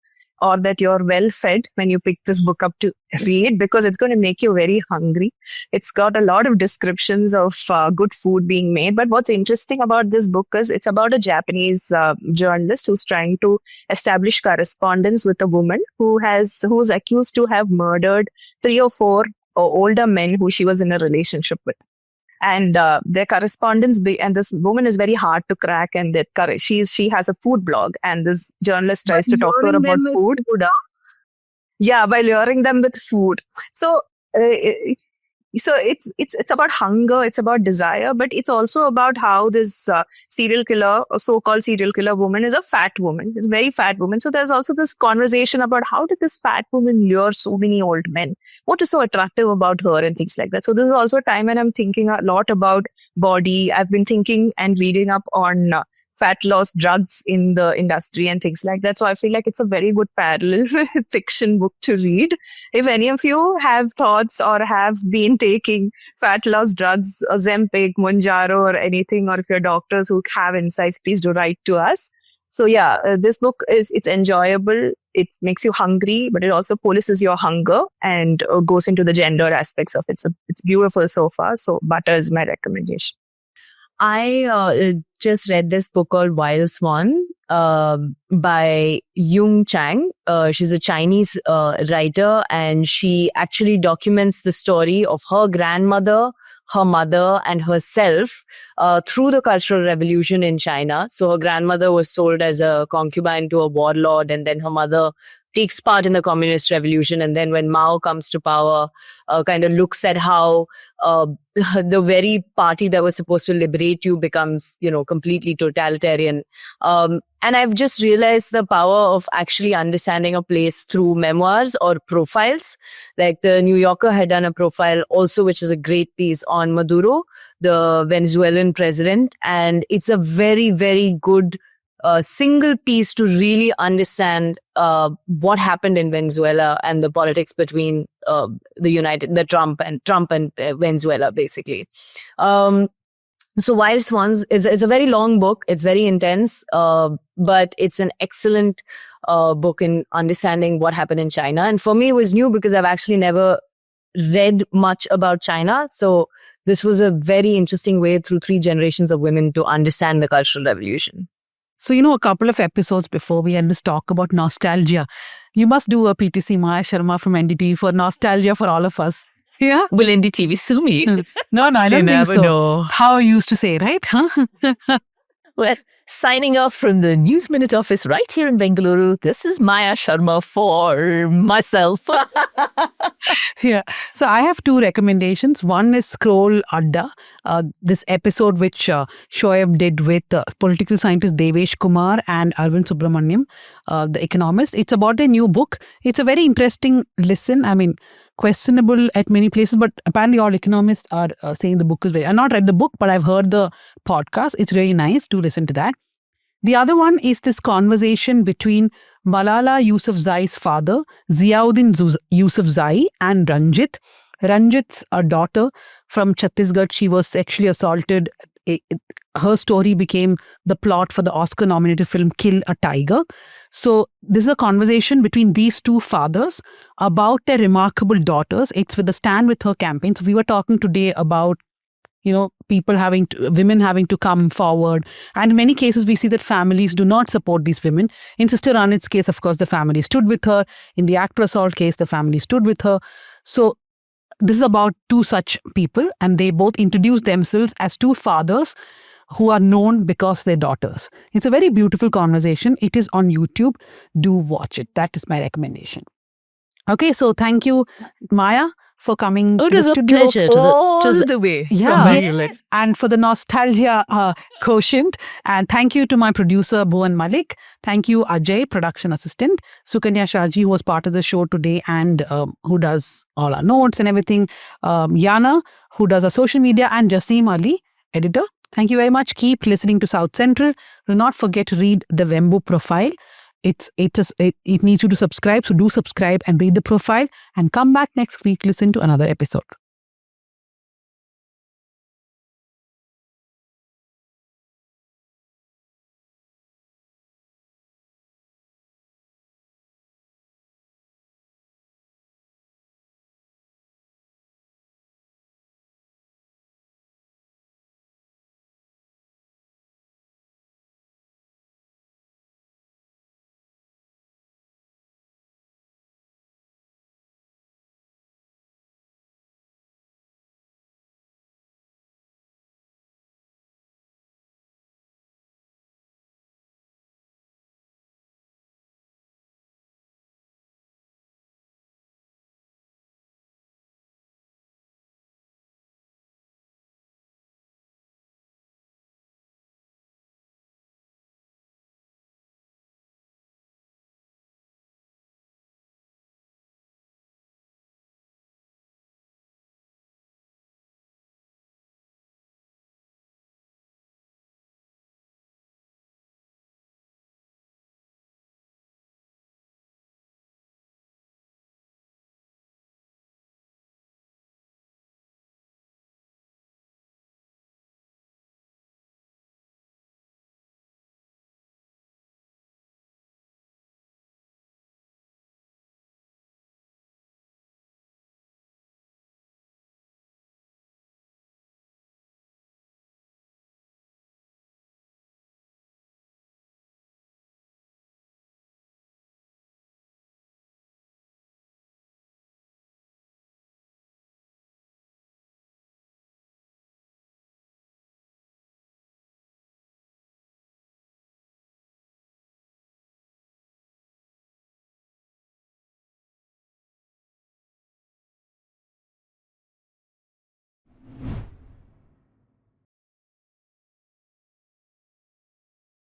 Speaker 6: or that you're well fed when you pick this book up to read, because it's going to make you very hungry. It's got a lot of descriptions of good food being made. But what's interesting about this book is it's about a Japanese journalist who's trying to establish correspondence with a woman who's accused to have murdered 3 or 4 older men who she was in a relationship with. And their correspondence, and this woman is very hard to crack, and she has a food blog, and this journalist tries to talk to her about food. Yeah, by luring them with food. So it's about hunger, it's about desire, but it's also about how this serial killer, or so-called serial killer woman, is a fat woman. It's a very fat woman. So there's also this conversation about how did this fat woman lure so many old men? What is so attractive about her and things like that. So this is also a time when I'm thinking a lot about body. I've been thinking and reading up on fat loss drugs in the industry and things like that. So I feel like it's a very good parallel fiction book to read. If any of you have thoughts or have been taking fat loss drugs, Ozempic, Mounjaro or anything, or if you're doctors who have insights, please do write to us. So yeah, this book it's enjoyable. It makes you hungry, but it also polices your hunger and goes into the gender aspects of it. So it's beautiful so far. So Butter is my recommendation.
Speaker 5: I just read this book called Wild Swan by Yung Chang. She's a Chinese writer, and she actually documents the story of her grandmother, her mother, and herself through the Cultural Revolution in China. So her grandmother was sold as a concubine to a warlord, and then her mother takes part in the communist revolution, and then when Mao comes to power, kind of looks at how the very party that was supposed to liberate you becomes, completely totalitarian. And I've just realized the power of actually understanding a place through memoirs or profiles. Like the New Yorker had done a profile also, which is a great piece on Maduro, the Venezuelan president, and it's a very, very good single piece to really understand what happened in Venezuela and the politics between Trump and Venezuela, basically. So Wild Swans is a very long book. It's very intense, but it's an excellent book in understanding what happened in China. And for me, it was new because I've actually never read much about China. So this was a very interesting way through 3 generations of women to understand the Cultural Revolution.
Speaker 2: So, a couple of episodes before we end this talk about nostalgia, you must do a PTC Maya Sharma from NDTV for nostalgia for all of us. Yeah?
Speaker 4: Will NDTV sue me?
Speaker 2: No, I don't think so.
Speaker 3: know.
Speaker 2: How you used to say, right?
Speaker 4: Well, signing off from the News Minute office right here in Bengaluru, this is Maya Sharma for myself.
Speaker 2: Yeah. So I have 2 recommendations. One is Scroll Adda, this episode which Shoaib did with political scientist Devesh Kumar and Arvind Subramaniam, the economist. It's about a new book. It's a very interesting listen. I mean, questionable at many places, but apparently all economists are saying the book is very... I've not read the book, but I've heard the podcast. It's really nice to listen to that. The other one is this conversation between Malala Yousafzai's father, Ziauddin Yousafzai, and Ranjit. Ranjit's daughter from Chhattisgarh, she was sexually assaulted. Her story became the plot for the Oscar-nominated film Kill a Tiger. So this is a conversation between these 2 fathers about their remarkable daughters. It's with the Stand With Her campaign. So we were talking today about, women having to come forward. And in many cases, we see that families do not support these women. In Sister Ranit's case, of course, the family stood with her. In the actor assault case, the family stood with her. So this is about 2 such people, and they both introduce themselves as 2 fathers who are known because they're daughters. It's a very beautiful conversation. It is on YouTube. Do watch it. That is my recommendation. Okay, so thank you, Maya, for coming
Speaker 4: Oh,
Speaker 2: to
Speaker 4: it
Speaker 2: the
Speaker 4: was a
Speaker 2: studio.
Speaker 4: pleasure. It was
Speaker 3: All
Speaker 4: a-
Speaker 3: the way
Speaker 2: Yeah.
Speaker 3: from Bengaluru.
Speaker 2: And for the nostalgia quotient. And thank you to my producer, Bhuvan Malik. Thank you, Ajay, production assistant. Sukanya Shaji, who was part of the show today and who does all our notes and everything. Yana, who does our social media. And Jasim Ali, editor. Thank you very much. Keep listening to South Central. Do not forget to read the Wembu profile. It needs you to subscribe. So do subscribe and read the profile. And come back next week, listen to another episode.